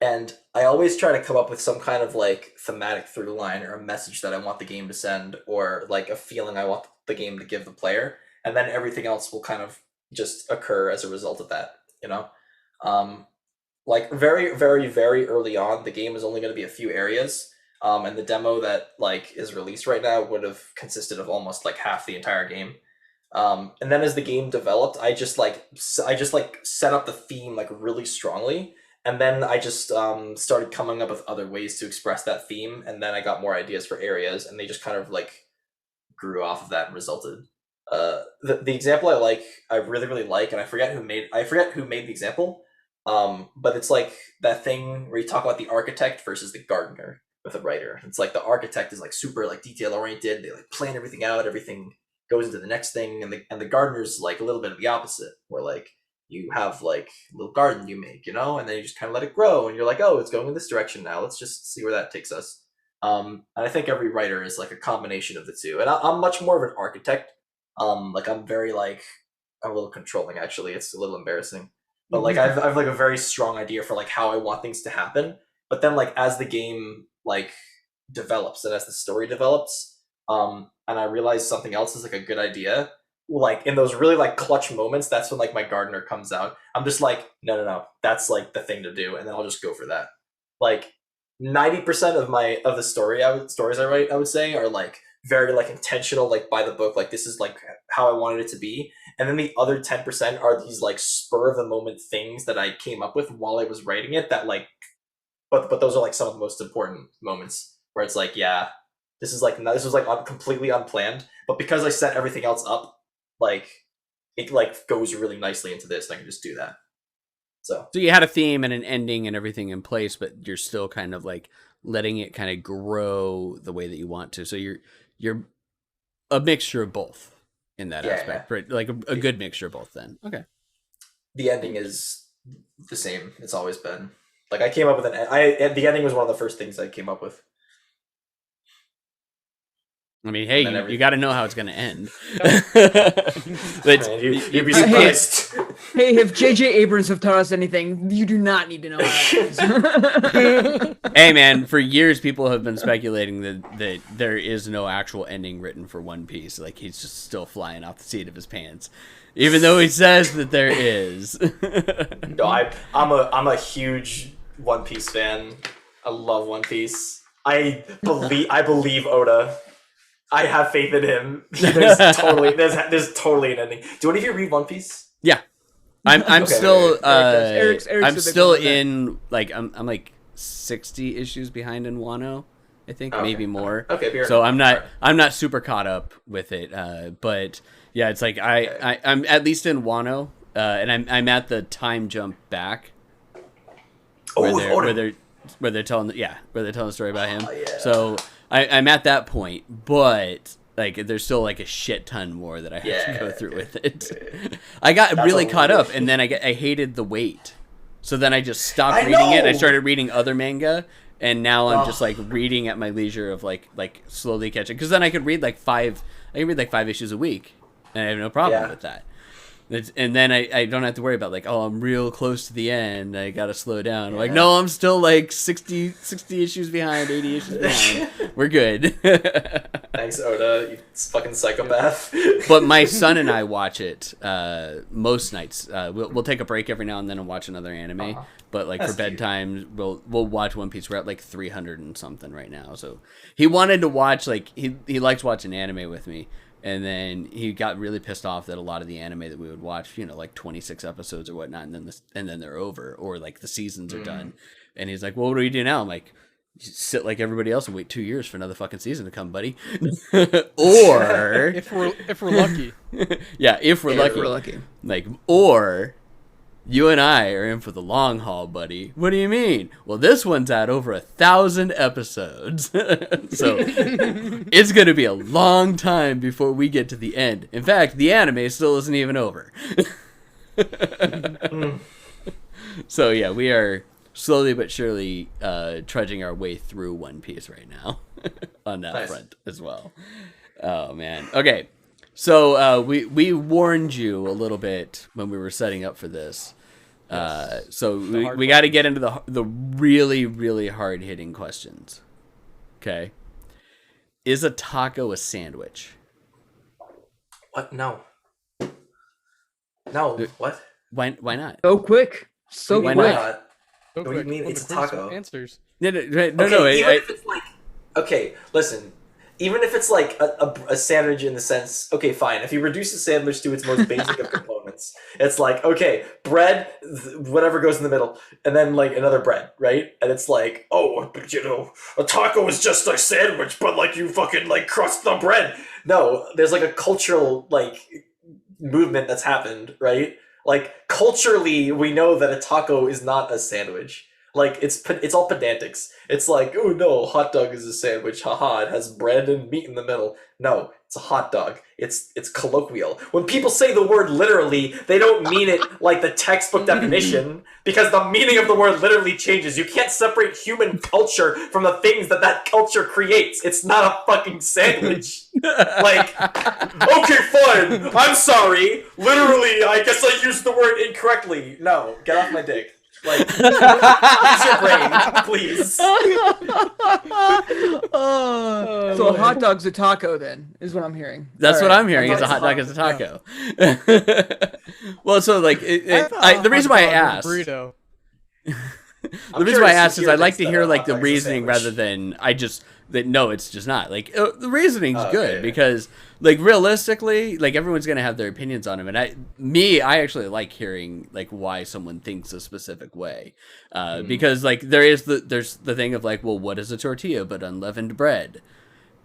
And I always try to come up with some kind of like thematic through line or a message that I want the game to send, or like a feeling I want the game to give the player, and then everything else will kind of just occur as a result of that. You know, like very, very, very early on, the game is only going to be a few areas, and the demo that like is released right now would have consisted of almost like half the entire game. And then as the game developed, I just like set up the theme like really strongly, and then I just started coming up with other ways to express that theme, and then I got more ideas for areas, and they just kind of like grew off of that and resulted. The example I really really like, and I forget who made the example, but it's like that thing where you talk about the architect versus the gardener with a writer. It's like the architect is like super like detail oriented. They like plan everything out. Everything goes into the next thing, and the gardener's like a little bit of the opposite, where like you have like a little garden you make, you know, and then you just kind of let it grow, and you're like, oh, it's going in this direction now. Let's just see where that takes us. And I think every writer is like a combination of the two, and I'm much more of an architect. Like I'm very like I'm a little controlling actually. It's a little embarrassing, but like I've like a very strong idea for like how I want things to happen. But then like as the game like develops and as the story develops, and I realize something else is like a good idea, like in those really like clutch moments, that's when like my gardener comes out. I'm just like, no, that's like the thing to do, and then I'll just go for that. Like 90% of the stories I write, I would say, are like very like intentional, like by the book, like this is like how I wanted it to be. And then the other 10% are these like spur of the moment things that I came up with while I was writing it, that like but those are like some of the most important moments where it's like, yeah, this was like completely unplanned, but because I set everything else up, like it like goes really nicely into this, and I can just do that. So you had a theme and an ending and everything in place, but you're still kind of like letting it kind of grow the way that you want to. So you're a mixture of both in that aspect, right? Like a good mixture of both. Then okay. The ending is the same. It's always been like I came up with the ending was one of the first things I came up with. I mean, hey, you got to know how it's going to end. Man, you'd be surprised. Hey, if J.J. Abrams have taught us anything, you do not need to know how it ends. Hey, man, for years people have been speculating that there is no actual ending written for One Piece. Like, he's just still flying off the seat of his pants, even though he says that there is. No, I'm a huge One Piece fan. I love One Piece. I believe Oda. I have faith in him. There's totally an ending. Do any of you read One Piece? Yeah, I'm Okay. still Eric's I'm the big still one, in like I'm like 60 issues behind in Wano, I think, Okay. maybe more. Okay, so I'm not super caught up with it, but yeah, it's like I'm at least in Wano, and I'm at the time jump back where they're telling the story about him. Yeah. So I'm at that point, but like there's still like a shit ton more that I have to go through with it. I got really caught up, and then I hated the wait. So then I just stopped reading it. I started reading other manga, and now I'm just like reading at my leisure of like slowly catching. Because then I could read like 5 issues a week, and I have no problem with that. And then I don't have to worry about like, oh, I'm real close to the end, I gotta slow down. Like, no, I'm still like 60 issues behind, 80 issues behind. We're good. Thanks, Oda, you fucking psychopath. But my son and I watch it most nights. We'll take a break every now and then and watch another anime. But like for bedtime, we'll watch One Piece. We're at like 300 and something right now. So he wanted to watch, like he likes watching anime with me. And then he got really pissed off that a lot of the anime that we would watch, like 26 episodes or whatnot, and then they're over, or like the seasons are done. And he's like, well, what do we do now? I'm like, sit like everybody else and wait 2 years for another fucking season to come, buddy. Or if we're lucky. Yeah, if we're lucky. Like, or you and I are in for the long haul, buddy. What do you mean? Well, this one's at over 1,000 episodes. So it's going to be a long time before we get to the end. In fact, the anime still isn't even over. So yeah, we are slowly but surely trudging our way through One Piece right now on that front as well. Oh, man. Okay. So we warned you a little bit when we were setting up for this. So we hard got to get into the really, really hard hitting questions. Okay. Is a taco a sandwich? What? No. No. What? Why not? So quick. So Why quick. not? So What do you quick. mean One of it's the a quickest taco? Answers. No. Okay, even if it's like, okay, listen. Even if it's like a sandwich in the sense, okay, fine. If you reduce a sandwich to its most basic of components, it's like, okay, bread, whatever goes in the middle, and then like another bread, right? And it's like, oh, but you know, a taco is just a sandwich, but like you fucking like crust the bread. No, there's like a cultural like movement that's happened, right? Like culturally, we know that a taco is not a sandwich. Like it's all pedantics. It's like, oh no, hot dog is a sandwich. Haha, it has bread and meat in the middle. No, it's a hot dog. It's colloquial. When people say the word literally, they don't mean it like the textbook definition, because the meaning of the word literally changes. You can't separate human culture from the things that culture creates. It's not a fucking sandwich. Like, okay, fine. I'm sorry. Literally, I guess I used the word incorrectly. No, get off my dick. Like, use your brain, please. So a hot dog's a taco, then, is what I'm hearing. That's All what right. I'm hearing. Is a hot dog is a taco. Well, so like thought the reason why I hot dog asked. was a burrito. The reason why I asked is I like thinks to that hear a like hot the dog is a reasoning sandwich. rather than no, it's just not. Like the reasoning's Oh, good okay. because like realistically, like everyone's gonna have their opinions on them, and I actually like hearing like why someone thinks a specific way, because like there's the thing of like, well, what is a tortilla but unleavened bread?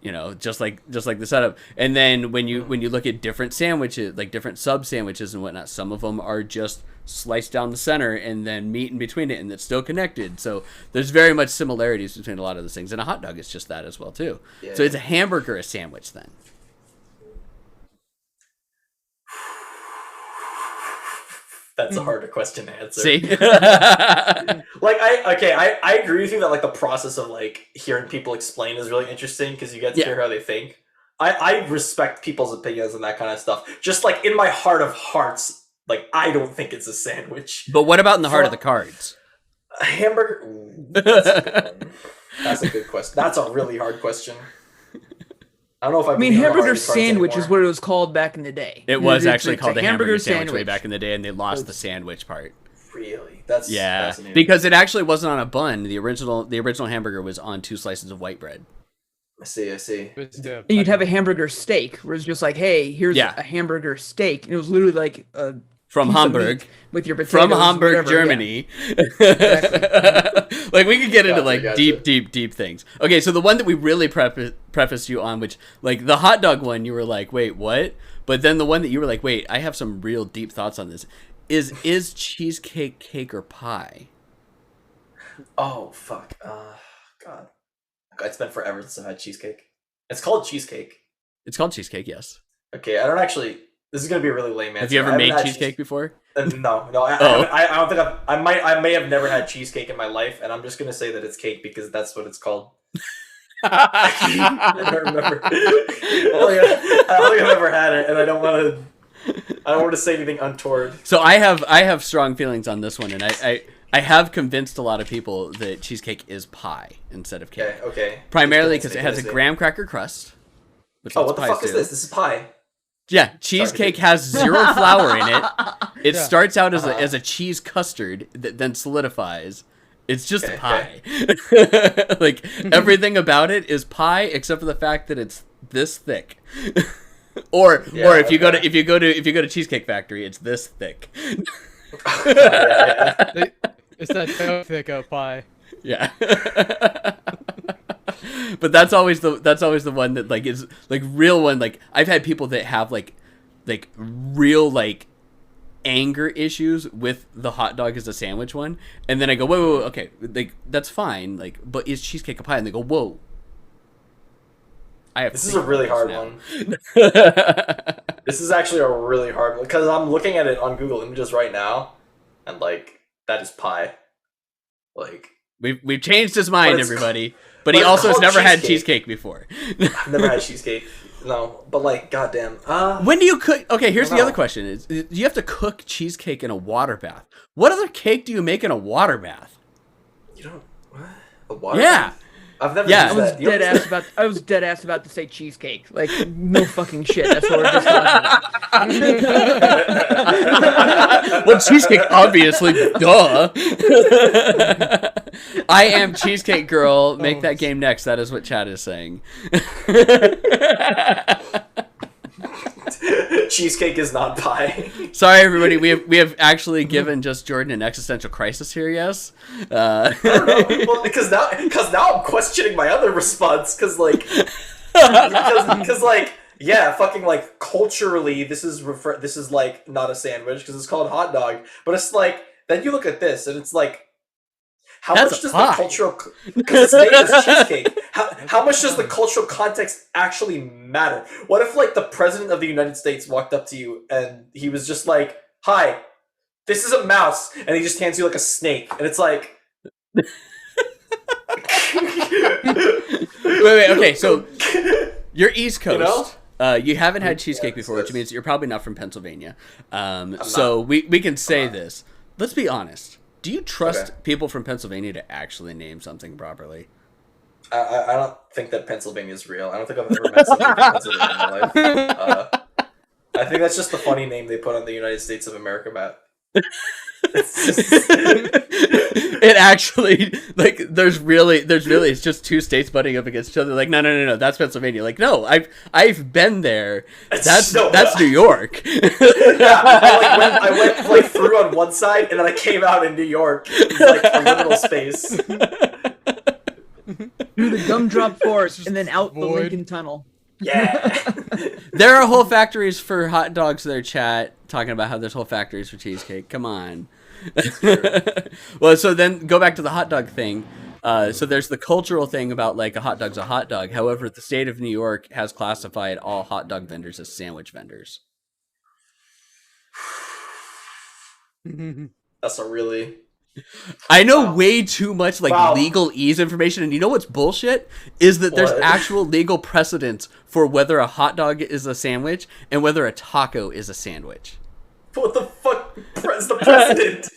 You know, just like the setup. And then when you look at different sandwiches, like different sub sandwiches and whatnot, some of them are just sliced down the center and then meat in between it, and it's still connected. So there's very much similarities between a lot of those things. And a hot dog is just that as well too. Yeah. So it's a hamburger, a sandwich then. That's a harder question to answer. See? Like I agree with you that like the process of like hearing people explain is really interesting because you get to Yeah. hear how they think. I respect people's opinions and that kind of stuff. Just like in my heart of hearts, like I don't think it's a sandwich. But what about in the heart of the cards? A hamburger. Ooh, that's a good one. That's a good question. That's a really hard question. I don't know if I mean, hamburger sandwich is what it was called back in the day. It was It's actually a called the hamburger sandwich way back in the day, and they lost the sandwich part. Really, that's Yeah, fascinating. because it actually wasn't on a bun. The original hamburger was on 2 slices of white bread. I see. It's the- And you'd have a hamburger steak, where it's just like, hey, here's Yeah. a hamburger steak. And it was literally like a From piece of Hamburg. meat with your potatoes. From Hamburg, whatever, yeah. Germany. Like we could get into like Gotcha. deep things. Okay, so the one that we really prefaced you on, which like the hot dog one, you were like, wait, what? But then the one that you were like, wait, I have some real deep thoughts on this. Is cheesecake cake or pie? Oh fuck. God. It's been forever since I've had cheesecake. It's called cheesecake. It's called cheesecake, yes. Okay, I don't actually. This is gonna be a really lame answer. Have you I ever haven't made had cheesecake before? No. I don't think I may have never had cheesecake in my life, and I'm just gonna say that it's cake because that's what it's called. I don't remember. I don't think I've ever had it, and I don't want to say anything untoward. So I have strong feelings on this one, and I have convinced a lot of people that cheesecake is pie instead of cake. Okay. Primarily because it has a graham cracker crust. Which Oh, lots what the of fuck pies is do. this? This is pie. Yeah, cheesecake has 0 flour in it. It Yeah. starts out as a cheese custard that then solidifies. It's just Okay, pie. Like everything about it is pie except for the fact that it's this thick. or if you go to Cheesecake Factory, it's this thick. Yeah. It's that dough thick of pie. Yeah. But that's always the one that like is like real one. Like I've had people that have like real like anger issues with the hot dog as a sandwich one, and then I go, whoa, okay, like that's fine, like, but is cheesecake a pie? And they go, whoa. I have. This is a really hard one. one. This is actually a really hard one because I'm looking at it on Google Images right now, and like that is pie. Like We've changed his mind, But it's everybody. but But he it's also has called never had cheesecake. cheesecake before. I've never had cheesecake. No, but like, goddamn. When do you cook? Okay, here's the know. other question: is you have to cook cheesecake in a water bath? What other cake do you make in a water bath? You don't. What? A water? Yeah. bath? I've never. Yeah. used that. You don't- I was dead ass about to say cheesecake. Like, no fucking shit. That's what we're just talking about. Well, cheesecake, obviously, duh. I am Cheesecake Girl. Make that game next. That is what chat is saying. Cheesecake is not pie. Sorry, everybody. We have actually given just Jordan an existential crisis here. Yes. I don't know. Well, because now I'm questioning my other response. Because like yeah, fucking like culturally, this is like not a sandwich because it's called hot dog. But it's like then you look at this and it's like. How That's much does a pie. the cultural because it's named as cheesecake? How much does the cultural context actually matter? What if like the president of the United States walked up to you and he was just like, "Hi, this is a mouse," and he just hands you like a snake, and it's like, wait. Okay, so you're East Coast. You haven't had cheesecake before, which means you're probably not from Pennsylvania. So we can say this. Let's be honest. Do you trust people from Pennsylvania to actually name something properly? I don't think that Pennsylvania is real. I don't think I've ever met somebody from Pennsylvania in my life. I think that's just the funny name they put on the United States of America map. It actually, like, there's really it's just two states butting up against each other. Like, no, that's Pennsylvania. Like, no, I've been there. That's New York. Yeah, I went like through on one side and then I came out in New York. It's like a liminal space. Through the gumdrop forest and then out the void. Lincoln Tunnel. Yeah. There are whole factories for hot dogs there, chat, talking about how there's whole factories for cheesecake. Come on. Well, so then go back to the hot dog thing. So there's the cultural thing about like a hot dog's a hot dog. However, the state of New York has classified all hot dog vendors as sandwich vendors. That's a really... I know way too much like Wow. legalese information, and you know what's bullshit is that there's What? actual legal precedence for whether a hot dog is a sandwich and whether a taco is a sandwich. What the fuck is the president?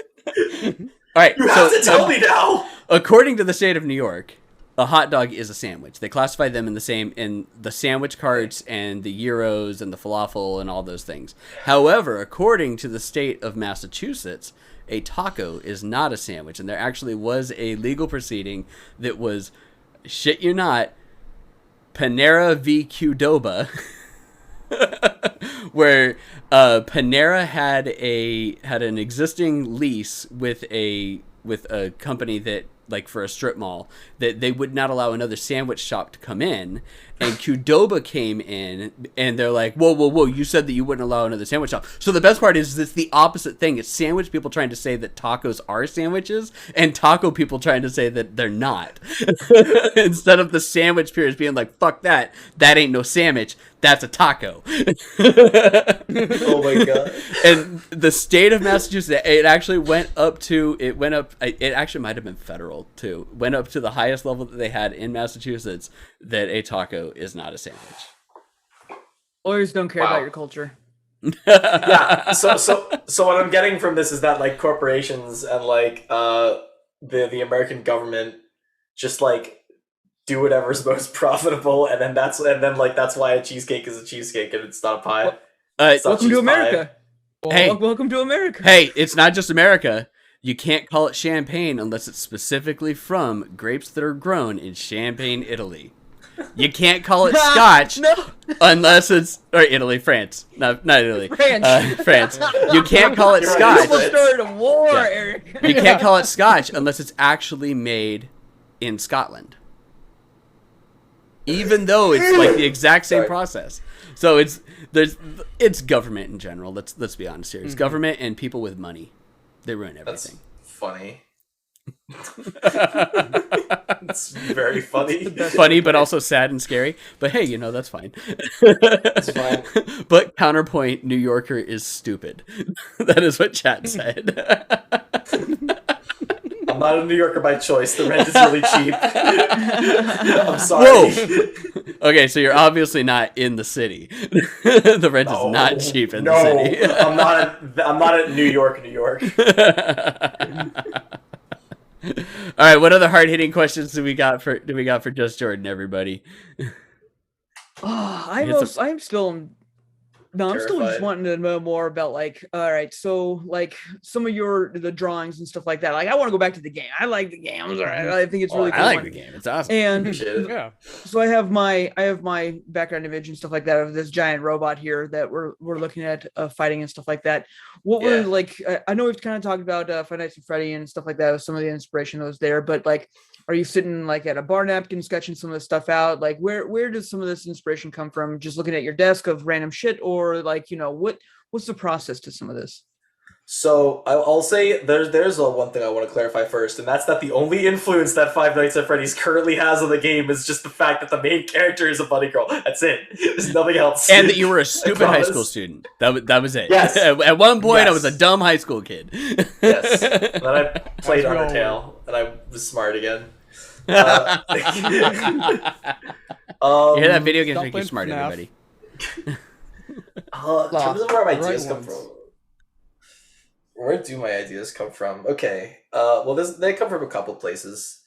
All right, You have to tell me now! according to the state of New York, a hot dog is a sandwich. They classify them in the sandwich carts and the gyros and the falafel and all those things. However, according to the state of Massachusetts, a taco is not a sandwich, and there actually was a legal proceeding that was, shit you not, Panera v. Qdoba, where Panera had an existing lease with a company that, like, for a strip mall, that they would not allow another sandwich shop to come in, and Qdoba came in, and they're like, whoa, you said that you wouldn't allow another sandwich shop. So the best part is it's the opposite thing. It's sandwich people trying to say that tacos are sandwiches, and taco people trying to say that they're not. Instead of the sandwich peers being like, fuck that ain't no sandwich, that's a taco. Oh my god. And the state of Massachusetts, it actually went up, it actually might have been federal too, went up to the highest level that they had in Massachusetts, that a taco is not a sandwich. Lawyers don't care Wow. about your culture. Yeah. So what I'm getting from this is that like corporations and like the American government just like do whatever's most profitable, and then that's why a cheesecake is a cheesecake and it's not a pie. It's not Welcome to cheese pie. America. Hey. Welcome to America. Hey, it's not just America. You can't call it champagne unless it's specifically from grapes that are grown in Champagne, Italy. You can't call it scotch No. unless it's France, not Italy, France. France. You can't call it You're right. scotch. Almost started a war, Yeah. Eric. You can't call it scotch unless it's actually made in Scotland. Even though it's like the exact same Sorry. process. So it's government in general. Let's be honest here. It's government and people with money. They ruin That's everything. funny. It's very funny. Funny, but also sad and scary. But hey, that's fine. It's fine. But counterpoint, New Yorker is stupid. That is what chat said. I'm I'm not a New Yorker by choice. The rent is really cheap. I'm sorry. Whoa. Okay, so you're obviously not in the city. The rent is not cheap in the city. I'm not at New York, New York. All right, what other hard-hitting questions do we got for Just Jordan, everybody? I'm still. No, I'm still just Terrified. wanting to know more about like, all right, so like some of the drawings and stuff like that. Like, I want to go back to the game. I like the game. I think it's really cool. I like the game. It's awesome. And Yeah. so I have my background image and stuff like that of this giant robot here that we're looking at fighting and stuff like that. What were like? I know we've kind of talked about Five Nights at Freddy and stuff like that with some of the inspiration that was there, but like, are you sitting like at a bar napkin sketching some of this stuff out? Like, where does some of this inspiration come from? Just looking at your desk of random shit, or like, what's the process to some of this? So I'll say there's one thing I want to clarify first, and that's that the only influence that Five Nights at Freddy's currently has on the game is just the fact that the main character is a bunny girl. That's it. There's nothing else. And that you were a stupid high school student. That was it. Yes. At one point, Yes. I was a dumb high school kid. Yes. And then I played As we all Undertale, and I was smart again. You hear that? Video games Stop make you playing smart, FNAF. everybody. In terms of where my ideas Right come ones. from. Where do my ideas come from? Okay. Well, they come from a couple places.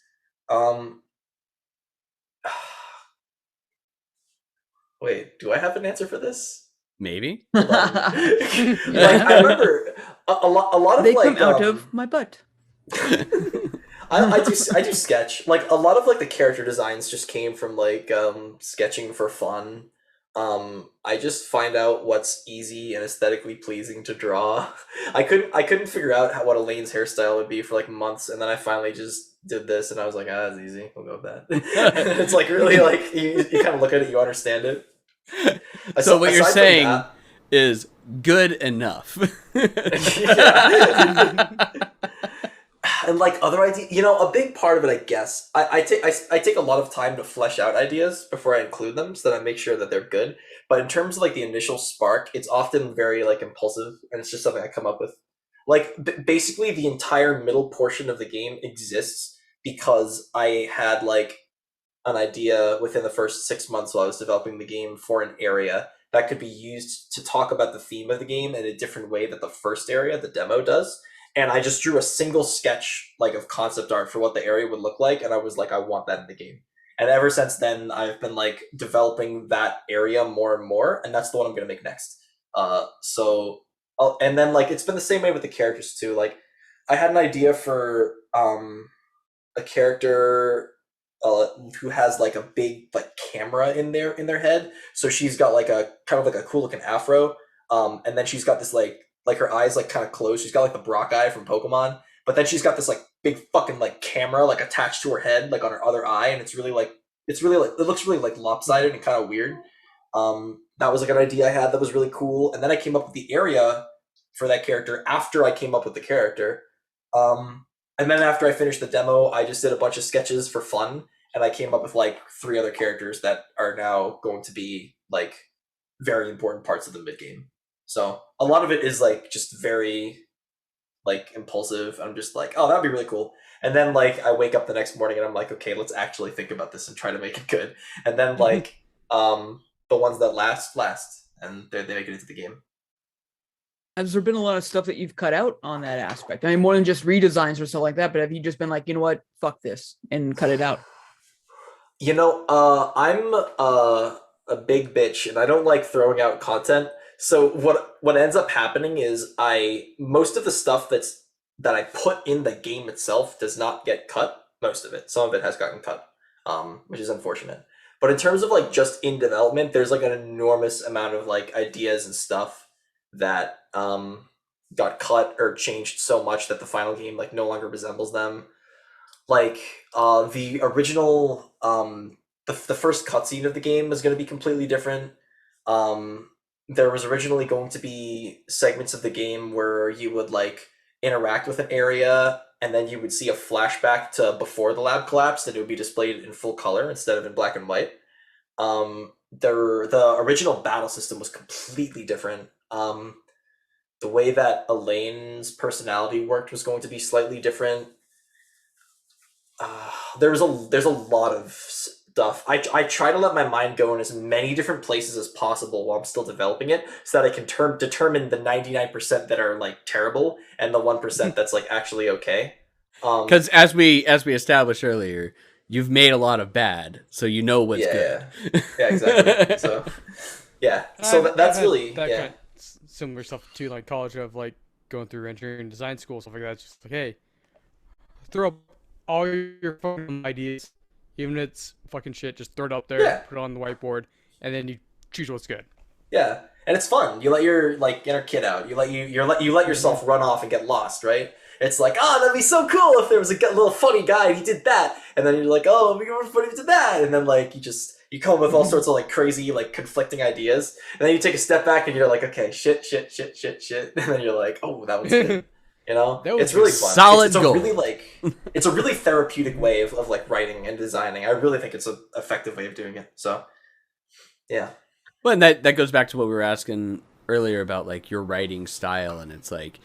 Wait, do I have an answer for this? Maybe. Hold on. Like, I remember a lot of They like come out of my butt. I do sketch. Like a lot of like the character designs just came from like sketching for fun. I just find out what's easy and aesthetically pleasing to draw. I couldn't figure out what Elaine's hairstyle would be for like months, and then I finally just did this, and I was like, that's easy. We'll go with that. It's like really like you kind of look at it, you understand it. So what you're Aside from saying that- is good enough. And like other ideas, a big part of it, I guess, I take a lot of time to flesh out ideas before I include them, so that I make sure that they're good. But in terms of like the initial spark, it's often very like impulsive, and it's just something I come up with. Like basically, the entire middle portion of the game exists because I had like an idea within the first 6 months while I was developing the game for an area that could be used to talk about the theme of the game in a different way that the first area, the demo, does. And I just drew a single sketch like of concept art for what the area would look like, and I was like, I want that in the game. And ever since then, I've been like developing that area more and more, and that's the one I'm gonna make next. And then like it's been the same way with the characters too. Like I had an idea for a character who has like a big like camera in their head. So she's got like a kind of like a cool looking afro, and then she's got this like her eyes like kind of closed. She's got like the Brock eye from Pokemon, but then she's got this like big fucking like camera like attached to her head, like on her other eye, and it's really like it looks really like lopsided and kind of weird. That was like an idea I had that was really cool, and then I came up with the area for that character after I came up with the character. And then after I finished the demo, I just did a bunch of sketches for fun, and I came up with like 3 other characters that are now going to be like very important parts of the mid game. So a lot of it is like just very like impulsive. I'm just like, oh, that'd be really cool. And then like I wake up the next morning and I'm like, okay, let's actually think about this and try to make it good. And then like the ones that last, and they make it into the game. Has there been a lot of stuff that you've cut out on that aspect? I mean, more than just redesigns or stuff like that, but have you just been like, you know what, fuck this, and cut it out? I'm a big bitch, and I don't like throwing out content. So what ends up happening is most of the stuff that I put in the game itself does not get cut. Most of it, some of it has gotten cut, which is unfortunate. But in terms of like just in development, there's like an enormous amount of like ideas and stuff that got cut or changed so much that the final game like no longer resembles them. Like the original the first cutscene of the game was going to be completely different. There was originally going to be segments of the game where you would like interact with an area, and then you would see a flashback to before the lab collapsed, and it would be displayed in full color instead of in black and white. The original battle system was completely different. The way that Elaine's personality worked was going to be slightly different. there's a lot of stuff. I try to let my mind go in as many different places as possible while I'm still developing it, so that I can determine the 99% that are like terrible and the 1% that's like actually okay. Because as we established earlier, you've made a lot of bad, so you know what's good. Yeah, exactly. So yeah, so that's I've had really that yeah. kind of similar stuff to like college of like going through engineering and design school, stuff like that. It's just like, hey, throw up all your fucking ideas, even if it's fucking shit. Just throw it up there, Yeah. put it on the whiteboard, and then you choose what's good. Yeah, and it's fun. You let your like inner kid out. You let yourself run off and get lost, right? It's like, oh, that'd be so cool if there was a little funny guy and he did that, and then you're like, oh, it'd be more funny if he did that, and then like you come up with all sorts of like crazy like conflicting ideas, and then you take a step back and you're like, okay, shit, and then you're like, oh, that was good. You know, That was it's really fun. solid It's a goal. really like it's a really therapeutic way of like writing and designing. I really think it's an effective way of doing it. So, yeah. Well, and that goes back to what we were asking earlier about like your writing style, and it's like,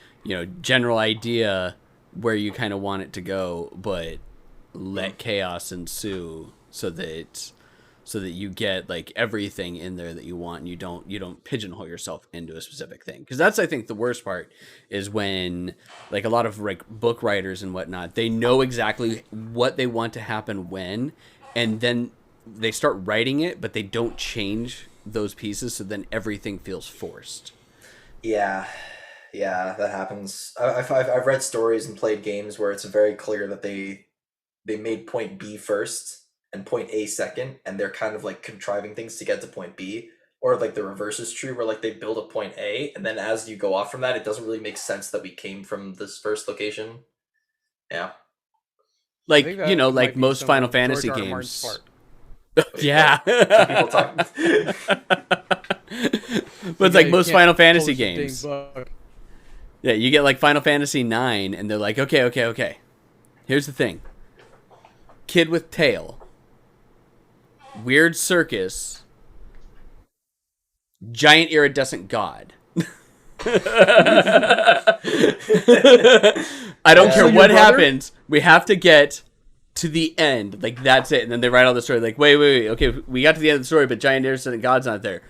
general idea where you kind of want it to go, but let chaos ensue so that you get like everything in there that you want, and you don't pigeonhole yourself into a specific thing. Because that's, I think, the worst part is when like a lot of like book writers and whatnot, they know exactly what they want to happen when, and then they start writing it, but they don't change those pieces, so then everything feels forced. Yeah, that happens. I've read stories and played games where it's very clear that they made point B first and point A second, and they're kind of like contriving things to get to point B, or like the reverse is true, where like they build a point A, and then as you go off from that, it doesn't really make sense that we came from this first location. Yeah, I think that might like be most some Final of Fantasy George R. R. Martin's games. part. Yeah. people talking. But it's Yeah, like you most can't Final Fantasy publish a dang games. book. Yeah, you get like Final Fantasy 9, and they're like, okay. Here's the thing. Kid with tail. Weird circus. Giant iridescent god. I don't care Also your what brother? happens. We have to get to the end. Like, that's it. And then they write all the story. Like, wait. Okay, we got to the end of the story, but giant iridescent god's not there.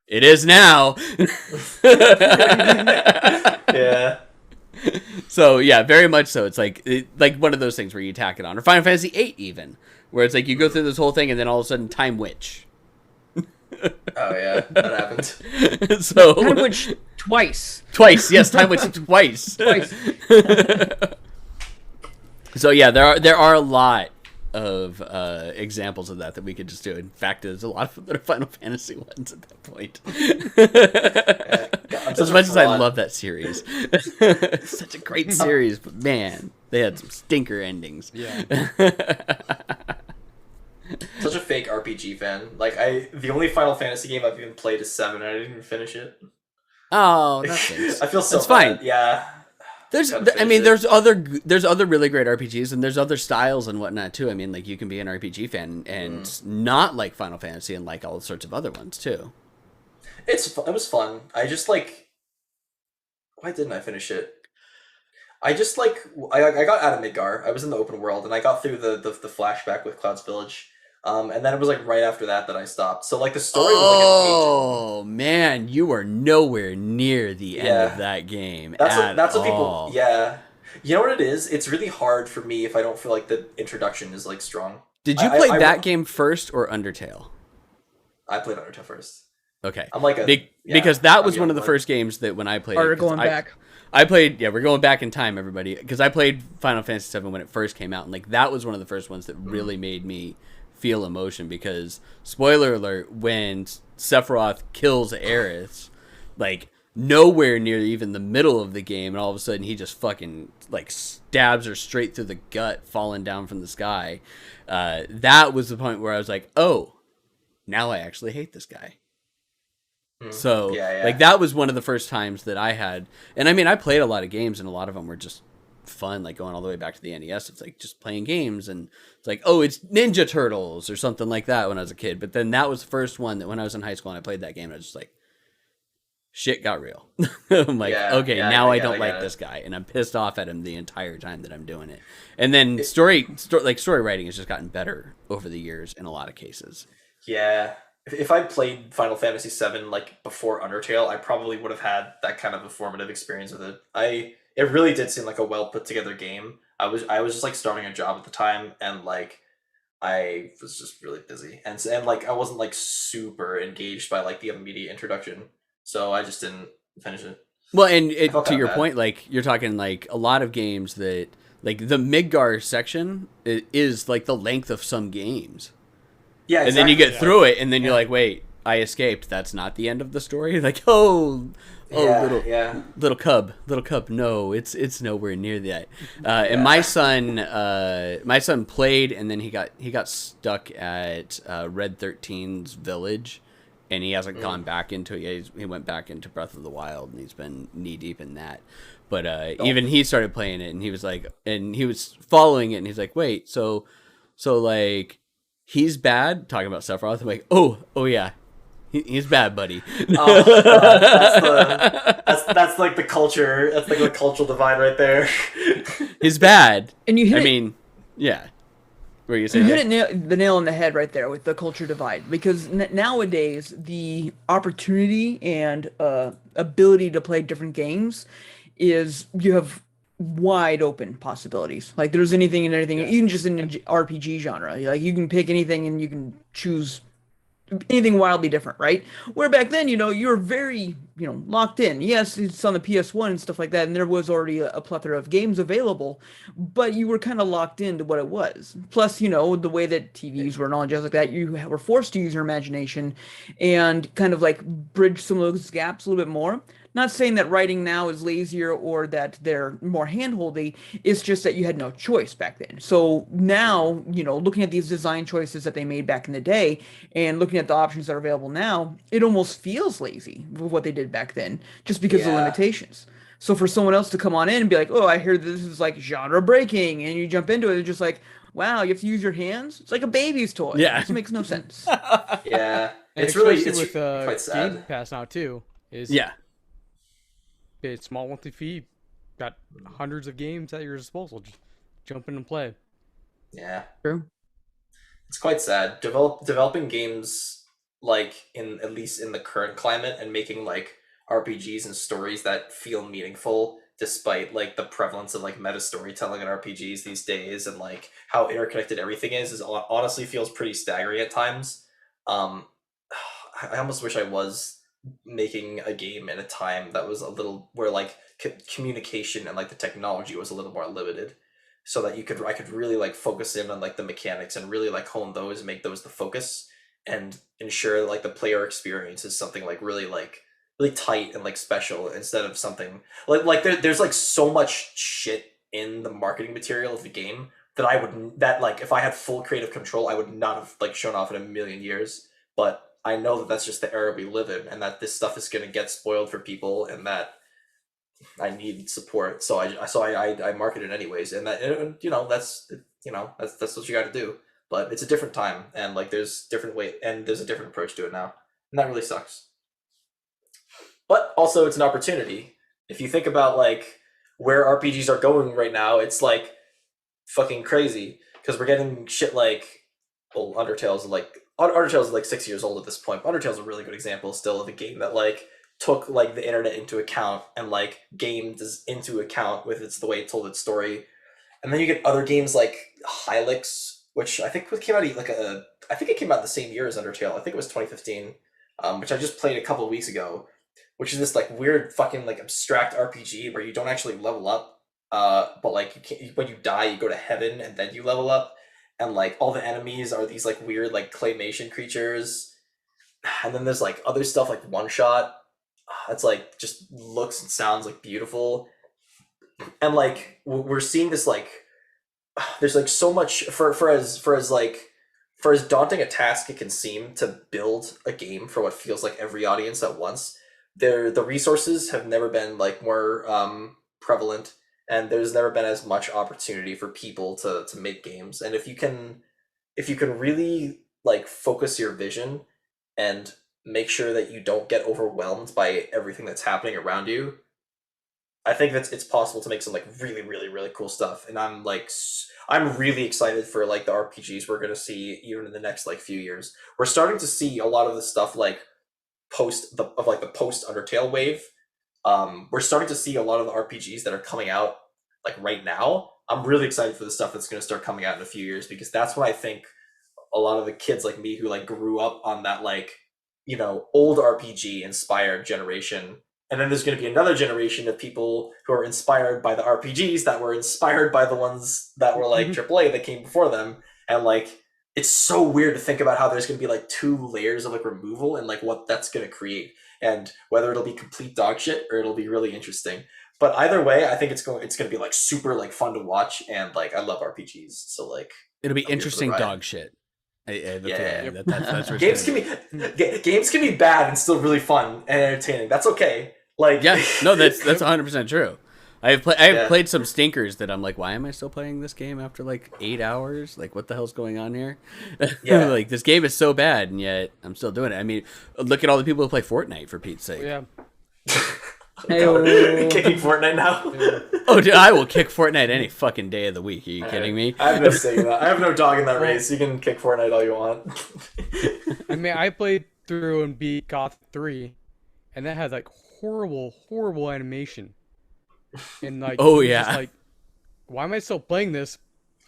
It is now. Yeah. So yeah, very much so. It's like one of those things where you tack it on, or Final Fantasy VIII even, where it's like you go through this whole thing and then all of a sudden time witch. Oh yeah, that happened. So Kind of witch twice. twice, yes, time witch twice. Twice. So yeah, there are a lot of examples of that we could just do. In fact, there's a lot of that are Final Fantasy ones at that point. As much as I love that series, it's such a great series, but man, they had some stinker endings. Yeah. Such a fake RPG fan. Like the only Final Fantasy game I've even played is 7, and I didn't even finish it. Oh, that's I feel so That's bad. fine. Yeah. There's, Gotta I mean, finish it. there's other really great RPGs, and there's other styles and whatnot too. I mean, like you can be an RPG fan and not like Final Fantasy and like all sorts of other ones too. It was fun. I just like. Why didn't I finish it? I just like I got out of Midgar. I was in the open world, and I got through the flashback with Cloud's Village. And then it was like right after that I stopped. So like the story was like an Oh man, you are nowhere near the end of that game. That's what all. people. Yeah, you know what it is? It's really hard for me if I don't feel like the introduction is like strong. Did you play that game first or Undertale? I played Undertale first. Okay, I'm like because that was I'm one of the young, first games that when I played. Or going back. I played. Yeah, we're going back in time, everybody, because I played Final Fantasy VII when it first came out, and like that was one of the first ones that really made me feel emotion. Because spoiler alert, when Sephiroth kills Aerith, like nowhere near even the middle of the game, and all of a sudden he just fucking like stabs her straight through the gut, falling down from the sky. That was the point where I was like, oh, now I actually hate this guy. So like that was one of the first times that I had, and I mean I played a lot of games, and a lot of them were just fun, like going all the way back to the NES. It's like just playing games, and it's like, oh, it's Ninja Turtles or something like that when I was a kid. But then that was the first one that when I was in high school and I played that game, I was just like, shit got real. I'm like, Yeah, okay, yeah, now I get don't it, like get this it. guy, and I'm pissed off at him the entire time that I'm doing it. And then story writing has just gotten better over the years in a lot of cases. Yeah. If I played Final Fantasy VII like before Undertale, I probably would have had that kind of a formative experience with it. It really did seem like a well put together game. I was just like starting a job at the time, and like I was just really busy, and like I wasn't like super engaged by like the immediate introduction, so I just didn't finish it. Well, and I felt to kind your of bad. point, like you're talking like a lot of games that like the Midgar section is like the length of some games. Yeah, And then you exactly. get through it, and then you're Yeah. like, "Wait, I escaped. That's not the end of the story." Like, oh, Yeah, yeah. little cub. No, it's nowhere near that. And my son played, and then he got stuck at Red 13's village, and he hasn't gone back into it. He went back into Breath of the Wild, and he's been knee deep in that. But even he started playing it, and he was like, and he was following it, and he's like, "Wait, so like." He's bad. Talking about Sephiroth, I'm like, oh yeah, he's bad, buddy. Oh, that's like the culture. That's like the cultural divide right there. He's bad. And you hit I it. mean, yeah. What are you You saying? hit the nail on the head right there with the culture divide because nowadays the opportunity and ability to play different games is you have wide open possibilities. Like there's anything and anything, Yeah. even just in the RPG genre. Like you can pick anything and you can choose anything wildly different, right? Where back then, you were very, locked in. Yes, it's on the PS1 and stuff like that, and there was already a plethora of games available, but you were kind of locked into what it was. Plus, the way that TVs were and all just like that, you were forced to use your imagination and kind of like bridge some of those gaps a little bit more. Not saying that writing now is lazier or that they're more handholdy. It's just that you had no choice back then. So now, looking at these design choices that they made back in the day and looking at the options that are available now, it almost feels lazy with what they did back then, just because of the Yeah. limitations. So for someone else to come on in and be like, "Oh, I hear this is like genre breaking," and you jump into it, it's just like, "Wow, you have to use your hands? It's like a baby's toy." Yeah. This makes no sense. Yeah. And It's really especially with quite Game sad. Pass now too, is Yeah. it's small monthly fee, got hundreds of games at your disposal. Just jump in and play. Yeah. True. It's quite sad. Developing games like in at least in the current climate and making like RPGs and stories that feel meaningful despite like the prevalence of like meta storytelling in RPGs these days and like how interconnected everything is honestly feels pretty staggering at times. Um I almost wish I was making a game in a time that was a little where like communication and like the technology was a little more limited so that I could really like focus in on like the mechanics and really like hone those and make those the focus and ensure like the player experience is something like really tight and like special instead of something there's like so much shit in the marketing material of the game that that like if I had full creative control I would not have like shown off in a million years, but I know that that's just the era we live in and that this stuff is going to get spoiled for people and that I need support, so I market it anyways, and that that's what you got to do. But it's a different time, and like there's different way, and there's a different approach to it now, and that really sucks. But also, it's an opportunity. If you think about like where RPGs are going right now, it's like fucking crazy because we're getting shit like Undertale's like 6 years old at this point. But Undertale's a really good example still of a game that like took like the internet into account and like gamed into account with the way it told its story. And then you get other games like Hylix, which I think came out I think it came out the same year as Undertale. I think it was 2015, which I just played a couple of weeks ago, which is this like weird fucking like abstract RPG where you don't actually level up, but like when you die you go to heaven and then you level up, and like all the enemies are these like weird like claymation creatures, and then there's like other stuff like One Shot. It's like just looks and sounds like beautiful, and like we're seeing this like there's like so much for as daunting a task it can seem to build a game for what feels like every audience at once. The resources have never been like more prevalent, and there's never been as much opportunity for people to make games. And if you can really like focus your vision and make sure that you don't get overwhelmed by everything that's happening around you, I think that it's possible to make some like really, really, really cool stuff. And I'm really excited for like the RPGs we're gonna see even in the next like few years. We're starting to see a lot of the stuff like the post Undertale wave. We're starting to see a lot of the RPGs that are coming out like right now. I'm really excited for the stuff that's going to start coming out in a few years, because that's when I think a lot of the kids like me who like grew up on that like, old RPG inspired generation. And then there's going to be another generation of people who are inspired by the RPGs that were inspired by the ones that were like AAA that came before them. And like, it's so weird to think about how there's going to be like 2 layers of like removal and like what that's going to create, and whether it'll be complete dog shit or it'll be really interesting. But either way, I think it's going to be like super like fun to watch, and like I love RPGs, so like It'll be interesting dog shit. I have a feeling that's where games can be bad and still really fun and entertaining. That's okay. Like no, that's 100% true. I have played some stinkers that I'm like, why am I still playing this game after like 8 hours? Like, what the hell's going on here? Yeah, like this game is so bad, and yet I'm still doing it. I mean, look at all the people who play Fortnite, for Pete's sake. Yeah. Kicking Fortnite now. Oh, dude, I will kick Fortnite any fucking day of the week. Are you kidding me? I have no say in that. I have no dog in that race. You can kick Fortnite all you want. I mean, I played through and beat Goth 3, and that had like horrible animation. And like, just like, why am I still playing this?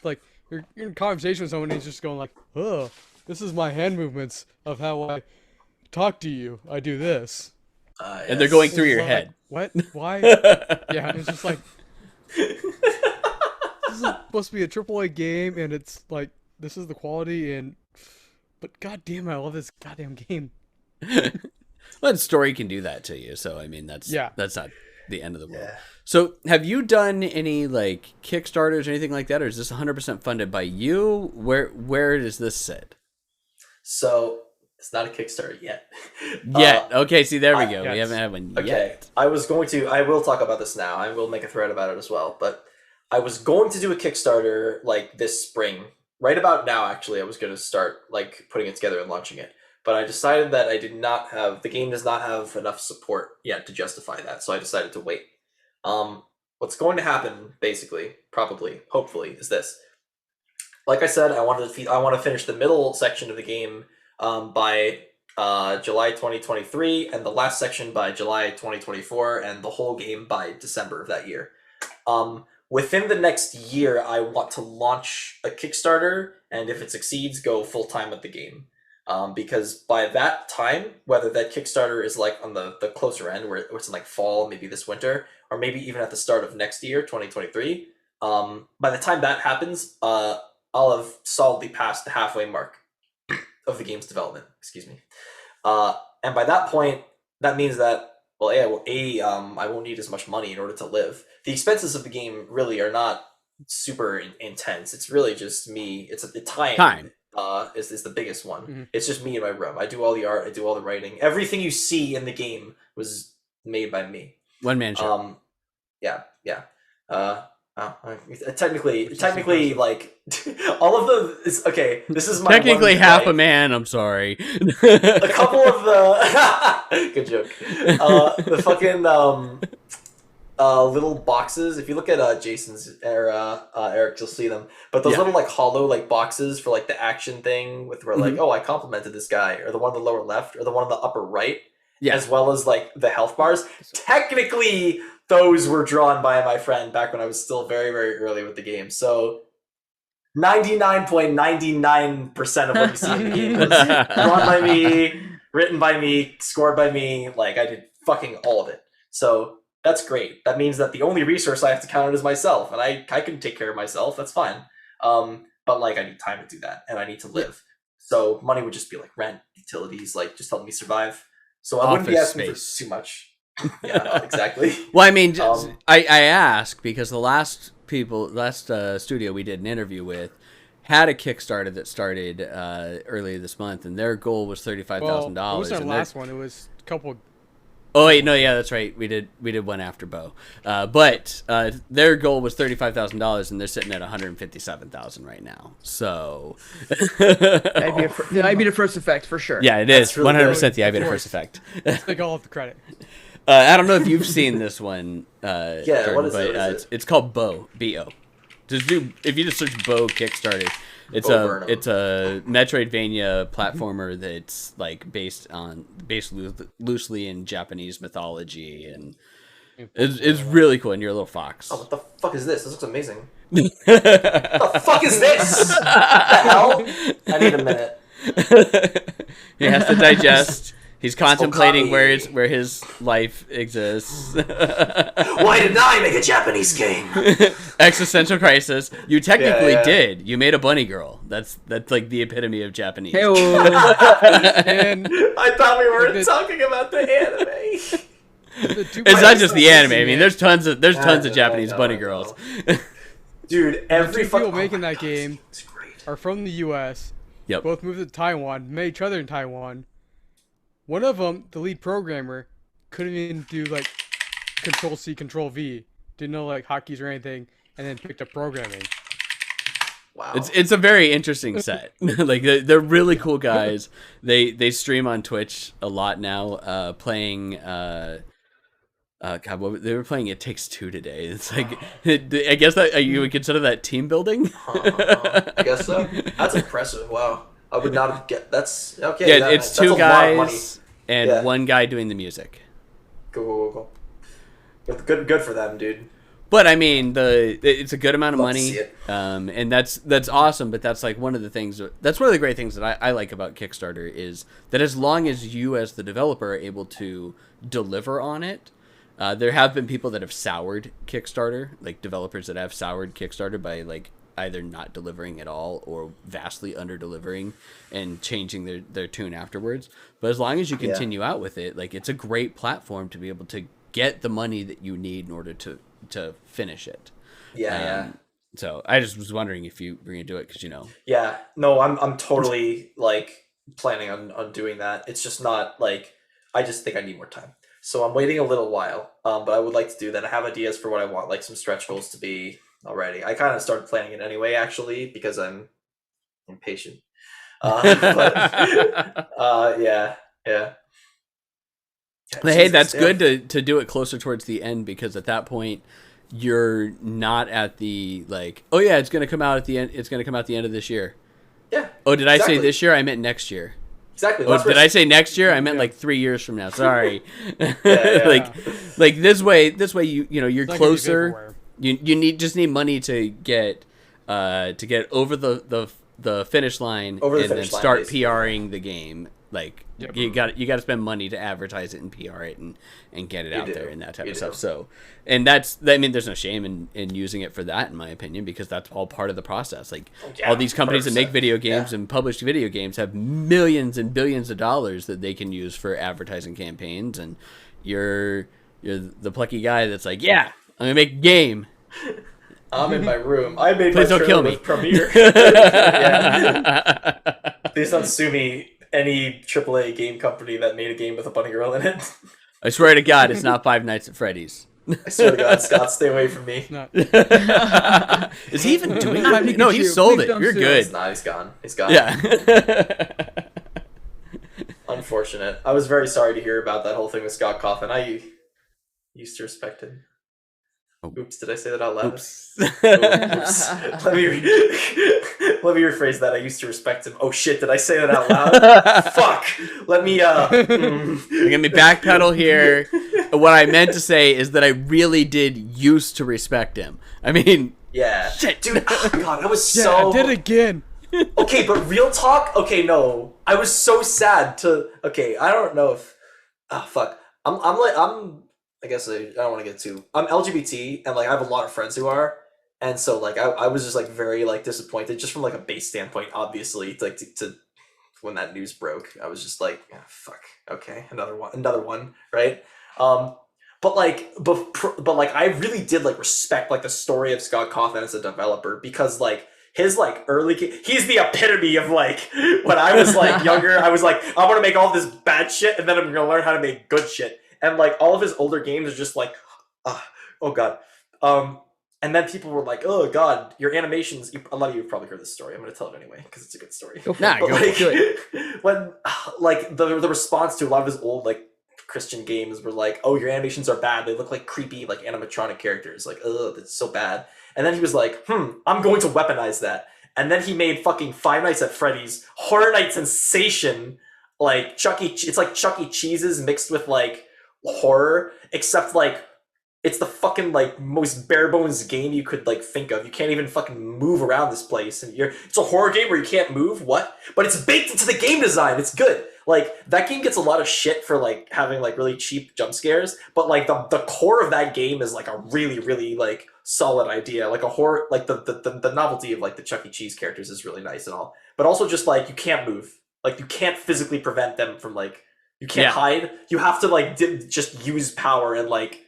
Like, you're in conversation with someone and he's just going like, oh, this is my hand movements of how I talk to you. I do this. Yes. And they're going through your head. Like, what? Why? Yeah, it's just like, this is supposed to be a AAA game, and it's like, this is the quality, but goddamn, I love this goddamn game. Well, the story can do that to you, so I mean, that's not the end of the world. Yeah. So, have you done any like Kickstarters or anything like that, or is this 100% funded by you? Where does this sit? So it's not a Kickstarter yet. Okay, see, there we go. We haven't had one yet. I will talk about this now. I will make a thread about it as well. But I was going to do a Kickstarter like this spring. Right about now, actually, I was going to start like putting it together and launching it. But I decided that the game does not have enough support yet to justify that. So I decided to wait. What's going to happen, basically, probably, hopefully, is this. Like I said, I want to finish the middle section of the game by July 2023, and the last section by July 2024, and the whole game by December of that year. Within the next year, I want to launch a Kickstarter, and if it succeeds, go full-time with the game. Because by that time, whether that Kickstarter is like on the closer end, where it's in like fall, maybe this winter, or maybe even at the start of next year, 2023, by the time that happens, I'll have solidly passed the halfway mark of the game's development. Excuse me. And by that point, that means that, well, I won't need as much money in order to live. The expenses of the game really are not super intense. It's really just me. It's the time. Is the biggest one. Mm-hmm. It's just me in my room. I do all the art. I do all the writing. Everything you see in the game was made by me. One man show. Yeah. Technically, like all of the. Okay, this is my technically half a man. I'm sorry. A couple of the. Good joke. The fucking little boxes. If you look at Jason's era, Eric, you'll see them. But those little like hollow like boxes for like the action thing with where like, oh, I complimented this guy, or the one on the lower left, or the one on the upper right, as well as like the health bars. Technically, those were drawn by my friend back when I was still very, very early with the game. So 99.99% of what you see in the game was drawn by me, written by me, scored by me. Like I did fucking all of it. So that's great. That means that the only resource I have to count on is myself, and I can take care of myself. That's fine. But like I need time to do that, and I need to live. So money would just be like rent, utilities, like just help me survive. So I wouldn't be asking for too much. Yeah, exactly. Well, I mean, I ask because the last studio we did an interview with had a Kickstarter that started earlier this month, and their goal was $35,000. Well, it was our last one. It was a couple Oh wait, no, yeah, that's right. We did one after Bo, but their goal was $35,000, and they're sitting at $157,000 right now. So That'd be the first effect for sure. yeah, it is 100% the Ibita first effect. Take all of the credit. I don't know if you've seen this one. Yeah, Jordan, what is but, it? It's called Bo, B-O. If you just search Bo Kickstarter, it's a Metroidvania platformer that's like based loosely in Japanese mythology, and it's really cool. And you're a little fox. Oh, what the fuck is this? This looks amazing. What the fuck is this? What the hell? I need a minute. He has to digest. He's contemplating where his life exists. Why didn't I make a Japanese game? Existential crisis. You technically did. You made a bunny girl. That's like the epitome of Japanese. And I thought we were talking about the anime. It's not just the anime. I mean, there's tons of Japanese bunny girls. Dude, every people making that game are from the U.S. Yep. Both moved to Taiwan, met each other in Taiwan. One of them, the lead programmer, couldn't even do like Control-C, Control-V. Didn't know like hotkeys or anything, and then picked up programming. Wow. It's a very interesting set. Like they're really cool guys. They stream on Twitch a lot now, playing God, they were playing It Takes Two today. It's like, I guess that you would consider that team building. I guess so. That's impressive. Wow. I would not have that's okay. Yeah, it's two guys and one guy doing the music. Cool. Good for them, dude. But I mean, it's a good amount of money, to see it. and that's awesome. But that's like one of the things. That's one of the great things that I like about Kickstarter is that as long as you as the developer are able to deliver on it, there have been people that have soured Kickstarter, like developers that have soured Kickstarter by like either not delivering at all or vastly under delivering and changing their tune afterwards. But as long as you continue out with it, like it's a great platform to be able to get the money that you need in order to finish it. So I just was wondering if you were gonna do it because Yeah, no, I'm totally like planning on doing that. It's just not like I just think I need more time. So I'm waiting a little while, but I would like to do that. I have ideas for what I want, like some stretch goals to be already. I kind of started planning it anyway, actually, because I'm impatient. Yeah. But hey, that's good to do it closer towards the end, because at that point you're not at the like, oh yeah, it's gonna come out at the end. It's gonna come out the end of this year. Yeah. Oh, did I say this year? I meant next year. Exactly. Oh, did I say next year? I meant like 3 years from now. Sorry. Yeah. like this way you're closer. You just need money to get over the finish line then start basically. PRing the game. Like you got to spend money to advertise it and PR it and get it out there and that type of stuff. So, and there's no shame in using it for that, in my opinion, because that's all part of the process. Like all these companies that make video games and publish video games have millions and billions of dollars that they can use for advertising campaigns, and you're the plucky guy that's like, yeah, I'm gonna make a game. I'm in my room. I made Please my don't kill me. Premiere. Please don't sue me. Any AAA game company that made a game with a bunny girl in it. I swear to God, it's not Five Nights at Freddy's. I swear to God, Scott, stay away from me. Is he even doing Five? No, he sold it. You're good. Nah, he's gone. He's gone. Yeah. Unfortunate. I was very sorry to hear about that whole thing with Scott Cawthon. I used to respect him. Oops, did I say that out loud? Oops. Oops. Let me rephrase that. I used to respect him. Oh shit, did I say that out loud? Fuck. Let me Let me backpedal here. What I meant to say is that I really did used to respect him. I mean, yeah. Shit. Dude, oh God, I was so I did it again. Okay, but real talk? Okay, no. I was so sad to I don't know if fuck. I guess I don't want to get too. I'm LGBT, and like I have a lot of friends who are, and so like I was just like very like disappointed, just from like a base standpoint. Obviously, like to when that news broke, I was just like, fuck. Okay, another one, right? But like I really did like respect like the story of Scott Cawthon as a developer, because like his like he's the epitome of like when I was like younger, I was like, I want to make all this bad shit, and then I'm gonna learn how to make good shit. and like all of his older games are just like, oh god. And then people were like, "Oh God, your animations." A lot of you have probably heard this story. I'm going to tell it anyway because it's a good story. Go When like the response to a lot of his old like Christian games were like, "Oh, your animations are bad. They look like creepy like animatronic characters. Like, oh, that's so bad." And then he was like, I'm going to weaponize that." And then he made fucking Five Nights at Freddy's Horror Night Sensation, like it's like Chuck E. Cheese's mixed with like horror, except like it's the fucking like most bare bones game you could like think of. You can't even fucking move around this place, and it's a horror game where you can't move. What? But it's baked into the game design. It's good. Like that game gets a lot of shit for like having like really cheap jump scares, but like the core of that game is like a really really like solid idea. Like a horror, like the novelty of like the Chuck E. Cheese characters is really nice and all, but also just like you can't move. Like you can't physically prevent them from like you can't hide. You have to like just use power and like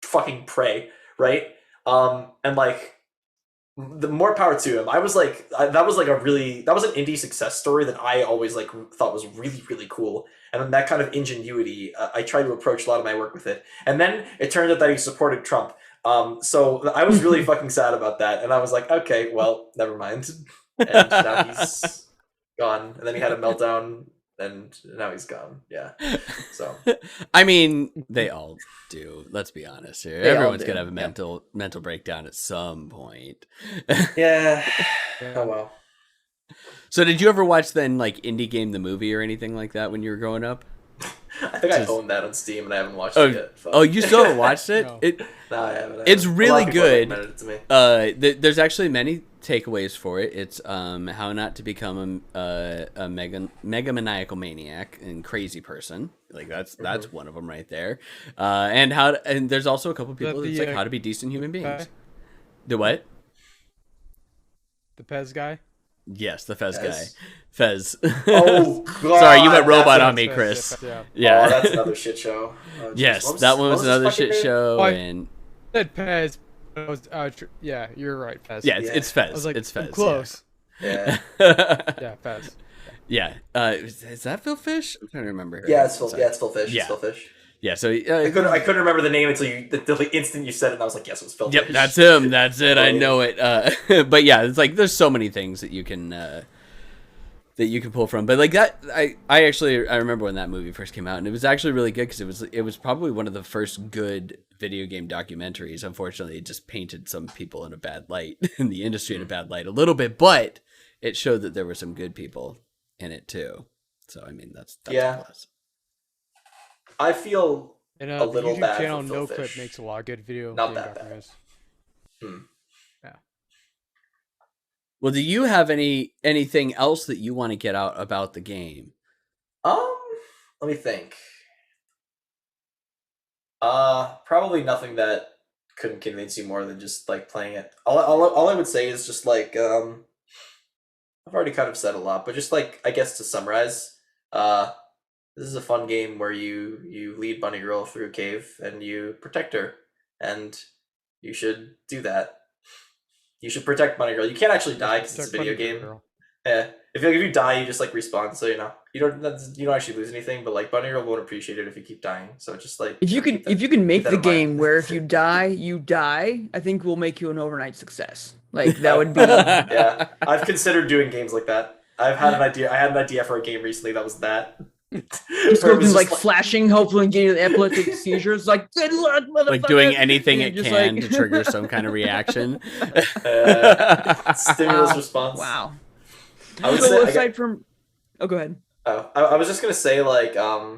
fucking pray, right? And like the more power to him. I was like that was an indie success story that I always like thought was really really cool, and that kind of ingenuity I try to approach a lot of my work with it. And then it turned out that he supported Trump, so I was really fucking sad about that, and I was like, okay, well, never mind. And now he's gone, and then he had a meltdown, and now he's gone. Yeah. So I mean, they all do. Let's be honest here. Everyone's gonna have a mental breakdown at some point. Yeah. Oh well. So did you ever watch then like Indie Game the movie or anything like that when you were growing up? I think I own that on Steam and I haven't watched it yet. Oh, you still haven't watched it? No. No, I haven't. It's really good. Recommended it to me. There's actually many takeaways for it. It's how not to become a megamaniacal maniac and crazy person. Like that's one of them right there. And there's also a couple people that's like how to be decent human beings. The what? The Pez guy? Yes, the Fez guy. Fez. Oh god. Sorry, you went robot on me, Chris. Yeah. Oh, that's another shit show. Oh, yes, that one was another shit show. And said Pez. Yeah, you're right, Fez. Yeah, it's Fez. I was like, it's Fez. Close. Yeah. Yeah, Fez. Yeah. Is that Phil Fish? I'm trying to remember. Yeah, it's Phil. Yeah, it's Phil Fish. Yeah. It's Phil Fish. Yeah. So I couldn't remember the name until the instant you said it, and I was like, yes, it was Phil Fish. Yep, that's him. That's it. I know it. But yeah, it's like there's so many things that you can pull from. But like that, I remember when that movie first came out, and it was actually really good because it was probably one of the first good video game documentaries. Unfortunately, it just painted some people in a bad light in the industry in a bad light a little bit, but it showed that there were some good people in it too. So I mean, that's yeah. a plus. I feel a little YouTube bad channel for Phil No Fish. Clip makes a lot of good video Not game that bad. documentaries. Yeah. Well, do you have anything else that you want to get out about the game? Let me think. Probably nothing that couldn't convince you more than just like playing it. All I would say is just like I've already kind of said a lot, but just like I guess to summarize, this is a fun game where you lead Bunny Girl through a cave and you protect her, and you should do that. You should protect Bunny Girl. You can't actually die because it's a video game. Yeah, if you die, you just like respawn. So you don't actually lose anything. But like Bunny Girl won't appreciate it if you keep dying. So just like if you can make the game where if you die, you die, I think we'll make you an overnight success. Like that would be. Yeah, I've considered doing games like that. I had an idea for a game recently that was that. Just going like flashing, hopefully getting the epileptic seizures. Like good luck, motherfucker. Like doing anything it can like... to trigger some kind of reaction. Stimulus response. Wow. I would so say, aside from, go ahead. Oh, I was just gonna say like yeah,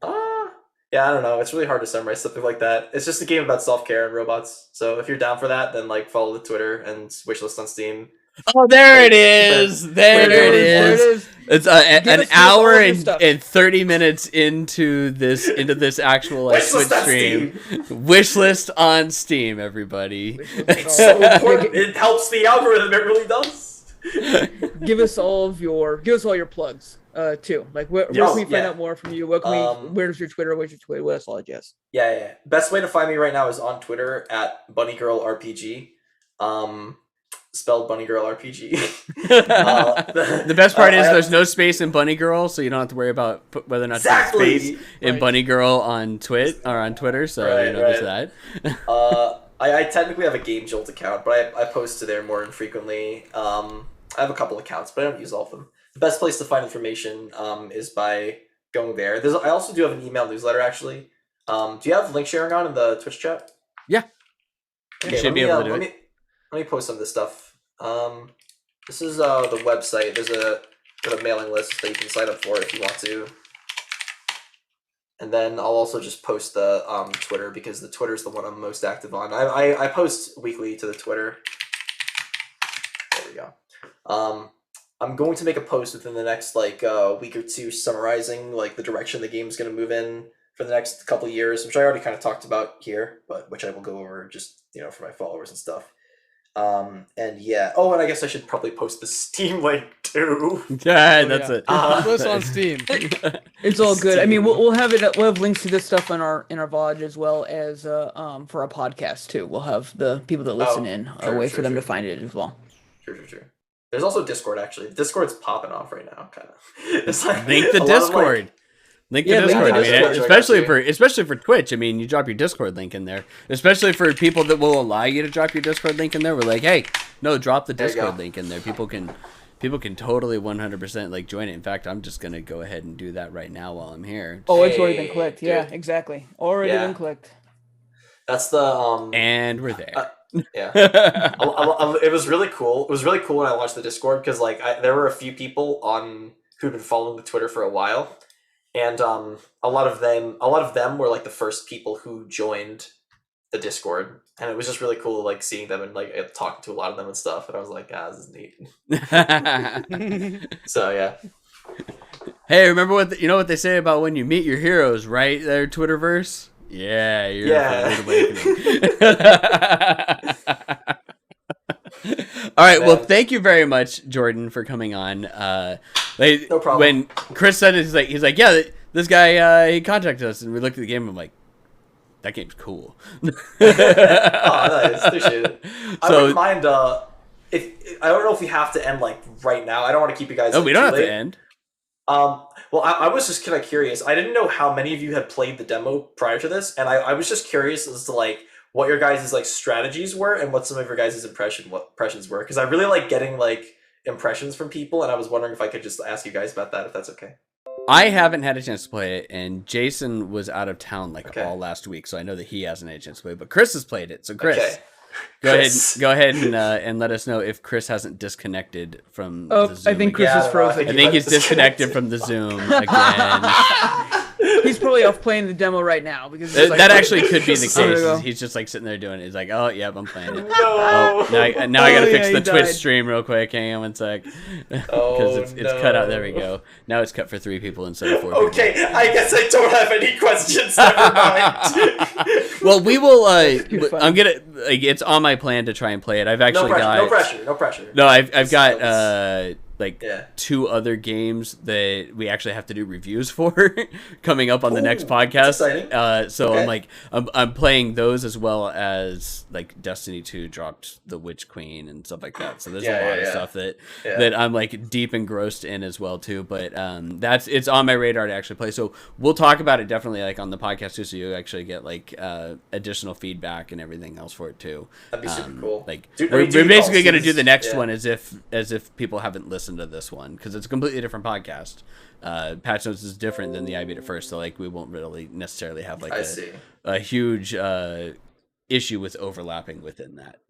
I don't know. It's really hard to summarize something like that. It's just a game about self-care and robots. So if you're down for that, then like follow the Twitter and wishlist on Steam. Oh, there it is. There it is. It's an hour and 30 minutes into this actual like Switch stream. Wishlist on Steam, everybody. It's so important. It helps the algorithm. It really does. Give us all your plugs too. Like where can we find out more from you? What can where's your Twitter? What's your Twitter? What else all jazz? Yeah. Best way to find me right now is on Twitter at BunnyGirlRPG. spelled Bunny Girl RPG. The best part is there's no space in Bunny Girl, so you don't have to worry about whether or not there's space in Bunny Girl on Twitter. So there's that. I technically have a Game Jolt account, but I post to there more infrequently. I have a couple accounts, but I don't use all of them. The best place to find information is by going there. I also do have an email newsletter, actually. Do you have link sharing on in the Twitch chat? Yeah. Okay, you should be able to do it. Let me post some of this stuff. This is the website. There's a mailing list that you can sign up for if you want to. And then I'll also just post the Twitter, because the Twitter is the one I'm most active on. I post weekly to the Twitter. There we go. I'm going to make a post within the next week or two summarizing the direction the game is going to move in for the next couple of years, which I already kind of talked about here, but which I will go over just for my followers and stuff. And yeah. Oh, and I guess I should probably post the Steam link too. Yeah, that's it. List on Steam. It's all good. I mean, we'll have it. We'll have links to this stuff in our VOD, as well as for our podcast too. We'll have the people that listen a way for them to find it as well. Sure. There's also Discord, actually. Discord's popping off right now, kind of. It's link the Discord. Link the Discord. Especially for Twitch. I mean, you drop your Discord link in there. Especially for people that will allow you to drop your Discord link in there. We're like, hey, no, drop the Discord link in there. People can totally 100% join it. In fact, I'm just gonna go ahead and do that right now while I'm here. Oh, it's already been clicked. Yeah, exactly. Already been clicked. That's the and we're there. Yeah, it was really cool. It was really cool when I launched the Discord, because there were a few people who'd been following the Twitter for a while, and a lot of them were the first people who joined the Discord, and it was just really cool seeing them and talking to a lot of them and stuff. And I was like, this is neat. So yeah. Hey, remember what what they say about when you meet your heroes, right? Their Twitterverse. Yeah, you're All right, well, thank you very much, Jordan, for coming on. No problem. When Chris said it, he's like, yeah, this guy he contacted us, and we looked at the game. And I'm like, that game's cool. Oh, nice. Appreciate it. I wouldn't mind. If I don't know if we have to end right now. I don't want to keep you guys. Oh, we don't have to end. Well, I was just kind of curious. I didn't know how many of you had played the demo prior to this, and I was just curious as to what your guys' strategies were and what some of your guys' impressions were, because I really like getting impressions from people, and I was wondering if I could just ask you guys about that, if that's okay. I haven't had a chance to play it, and Jason was out of town all last week, so I know that he hasn't had a chance to play it, but Chris has played it. So Chris, go ahead and let us know if Chris hasn't disconnected from the Zoom. I think Chris is frozen. I think he's disconnected from the Zoom again. He's probably off playing the demo right now, because that actually could be the case. He's just sitting there doing it. He's like, oh, yep, I'm playing it. No. Oh, now I gotta fix the Twitch stream real quick. Hang on one sec. Because it's cut out. There we go. Now it's cut for 3 people instead of 4 people. Okay, I guess I don't have any questions. Never mind. Well, we will. I'm gonna. It's on my plan to try and play it. I've actually no pressure. No, I've got 2 other games that we actually have to do reviews for coming up on the next podcast. So okay. I'm playing those, as well as Destiny 2 dropped the Witch Queen and stuff like that. So there's a lot of stuff that I'm deep engrossed in as well too. But it's on my radar to actually play. So we'll talk about it definitely on the podcast too, so you actually get additional feedback and everything else for it too. That'd be super cool. We're basically going to do the next one as if people haven't listened to this one, because it's a completely different podcast. Patch Notes is different than the I Beat It First, so we won't really necessarily have a huge issue with overlapping within that.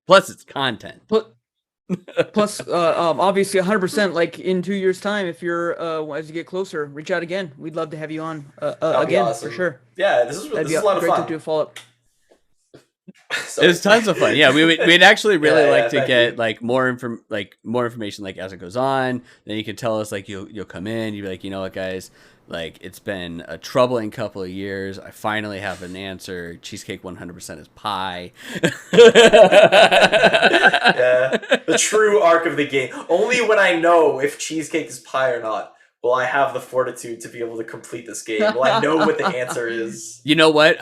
Plus it's content. Plus, obviously 100%, in 2 years time, if you're as you get closer, reach out again. We'd love to have you on again, awesome. For sure. Yeah, this is a lot of fun. Great to do a follow-up. It was tons of fun. Yeah, we'd actually really like to get more information as it goes on. Then you can tell us you'll come in. You'd be like, you know what, guys, it's been a troubling couple of years. I finally have an answer. Cheesecake 100% is pie. Yeah, the true arc of the game. Only when I know if Cheesecake is pie or not will I have the fortitude to be able to complete this game. Will I know what the answer is? You know what?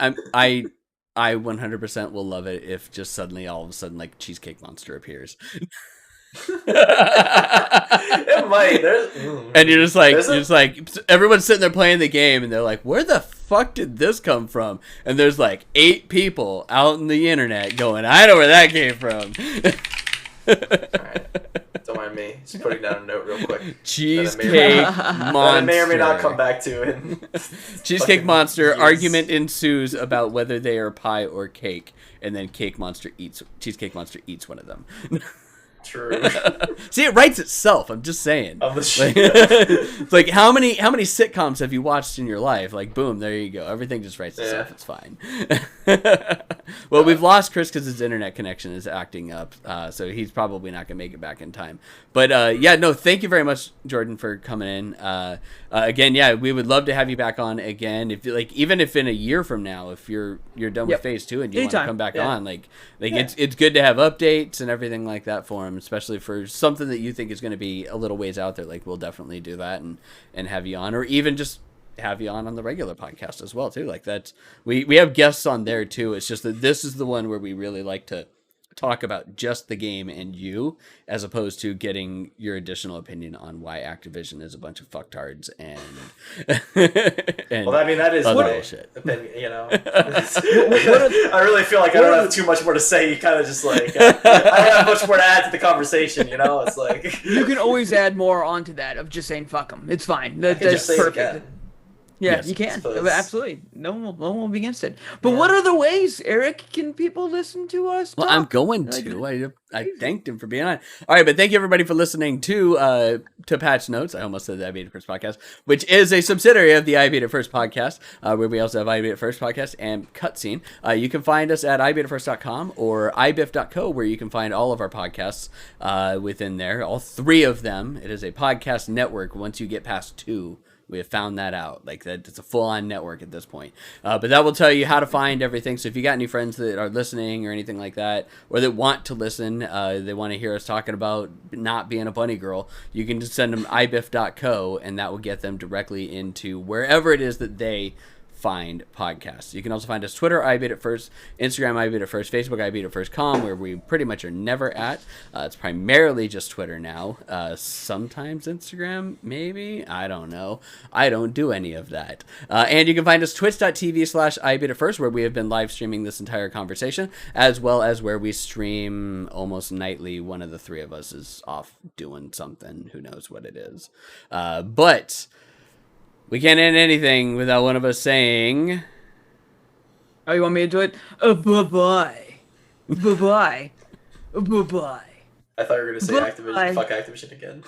I 100% will love it if just suddenly all of a sudden like Cheesecake Monster appears. It might. And you're just like everyone's sitting there playing the game and they're like, where the fuck did this come from? And there's like 8 people out in the internet going, I know where that came from. Alright. Don't mind me. Just putting down a note real quick. Cheesecake Monster. That I may or may not come back to in Cheesecake Monster. years. Argument ensues about whether they are pie or cake, and then Cheesecake Monster eats one of them. True. See, it writes itself. I'm just saying. It's like how many sitcoms have you watched in your life? Like, boom, there you go. Everything just writes itself. It's fine. Well, we've lost Chris because his internet connection is acting up, so he's probably not gonna make it back in time. But yeah, no, thank you very much, Jordan, for coming in. Again, yeah, we would love to have you back on again. If even if in a year from now, if you're done with phase 2 and you want to come back on, it's good to have updates and everything like that for him, especially for something that you think is going to be a little ways out there. Like, we'll definitely do that and have you on, or even just have you on the regular podcast as well too. Like, that's we have guests on there too. It's just that this is the one where we really like to talk about just the game and you, as opposed to getting your additional opinion on why Activision is a bunch of fucktards and well, I mean, that is bullshit. Opinion, you know. I really feel like I don't have too much more to say. You kind of just like I don't have much more to add to the conversation. You know, it's like you can always add more onto that of just saying fuck them. It's fine. That's perfect. Yeah, yes, you can. Absolutely. No one will be against it. But what other ways, Eric, can people listen to us? Well, I'm going to. I thanked him for being on. All right, but thank you everybody for listening to Patch Notes. I almost said the I Beat It First podcast, which is a subsidiary of the I Beat It First podcast, where we also have I Beat It First podcast and Cutscene. You can find us at ibeatitfirst.com or ibiff.co, where you can find all of our podcasts within there. All 3 of them. It is a podcast network once you get past 2. We have found that out. Like, that it's a full-on network at this point. But that will tell you how to find everything. So if you got any friends that are listening or anything like that, or that want to listen, they want to hear us talking about not being a bunny girl, you can just send them ibiff.co, and that will get them directly into wherever it is that they find podcasts. You can also find us Twitter, iBeatItFirst, Instagram, iBeatItFirst, Facebook, iBeatItFirst.com, where we pretty much are never at. It's primarily just Twitter now. Sometimes Instagram, maybe. I don't know. I don't do any of that. And you can find us twitch.tv/iBeatItFirst, where we have been live streaming this entire conversation, as well as where we stream almost nightly. One of the 3 of us is off doing something. Who knows what it is. But we can't end anything without one of us saying... Oh, you want me to do it? Bye-bye. Bye-bye. Bye-bye. I thought you were going to say Activision. Fuck Activision again.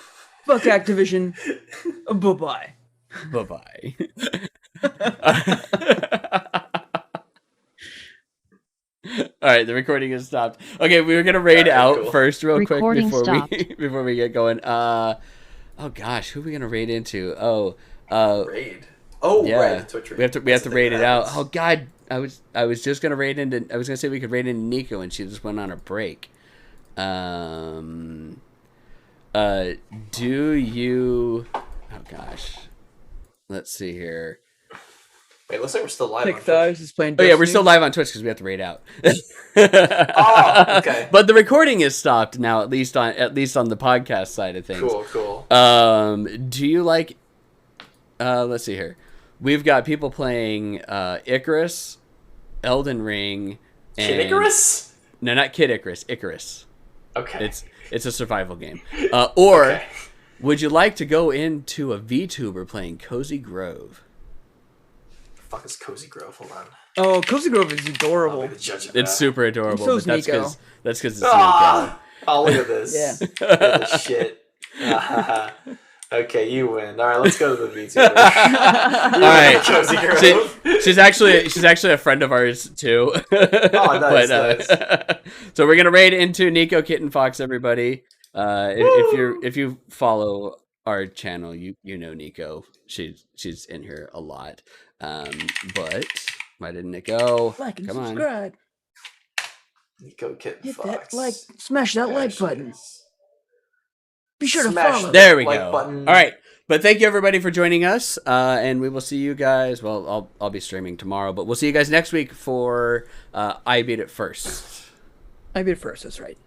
Fuck Activision. Bye-bye. Bye-bye. All right, the recording is stopped. Okay, we were going to raid out first real quick before we get going. Oh, gosh, who are we going to raid into? Raid. Oh, yeah. Right. Twitch raid. We have to raid it out. Oh God, I was just gonna raid into. I was gonna say we could raid into Nico, and she just went on a break. Do you? Oh gosh, let's see here. Wait, looks like we're still live on Twitch. Is playing Destiny. Oh yeah, we're still live on Twitch because we have to raid out. Oh, okay. But the recording is stopped now, at least on the podcast side of things. Cool. Do you like? Let's see here. We've got people playing Icarus, Elden Ring, and Kid Icarus? No, not Kid Icarus. Icarus. Okay. It's a survival game. Or would you like to go into a VTuber playing Cozy Grove? The fuck is Cozy Grove? Hold on. Oh, Cozy Grove is adorable. I'll be the judge of It's super adorable. So but Nico. That's because it's Nico. Oh, look at this. Yeah. Look at this shit. Okay, you win. All right, let's go to the VTuber. All right, Cozy Grove. She's actually a friend of ours too. Oh, nice, nice. So we're gonna raid into Nico Kitten Fox, everybody. If you follow our channel, you know Nico. She's in here a lot. But why didn't it go? Like and Come subscribe. Nico Kitten Hit Fox. that like, smash that like button. Be sure to smash follow. There we like go. button. All right. But thank you everybody for joining us, and we will see you guys. Well, I'll be streaming tomorrow, but we'll see you guys next week for I Beat It First. I beat it first. That's right.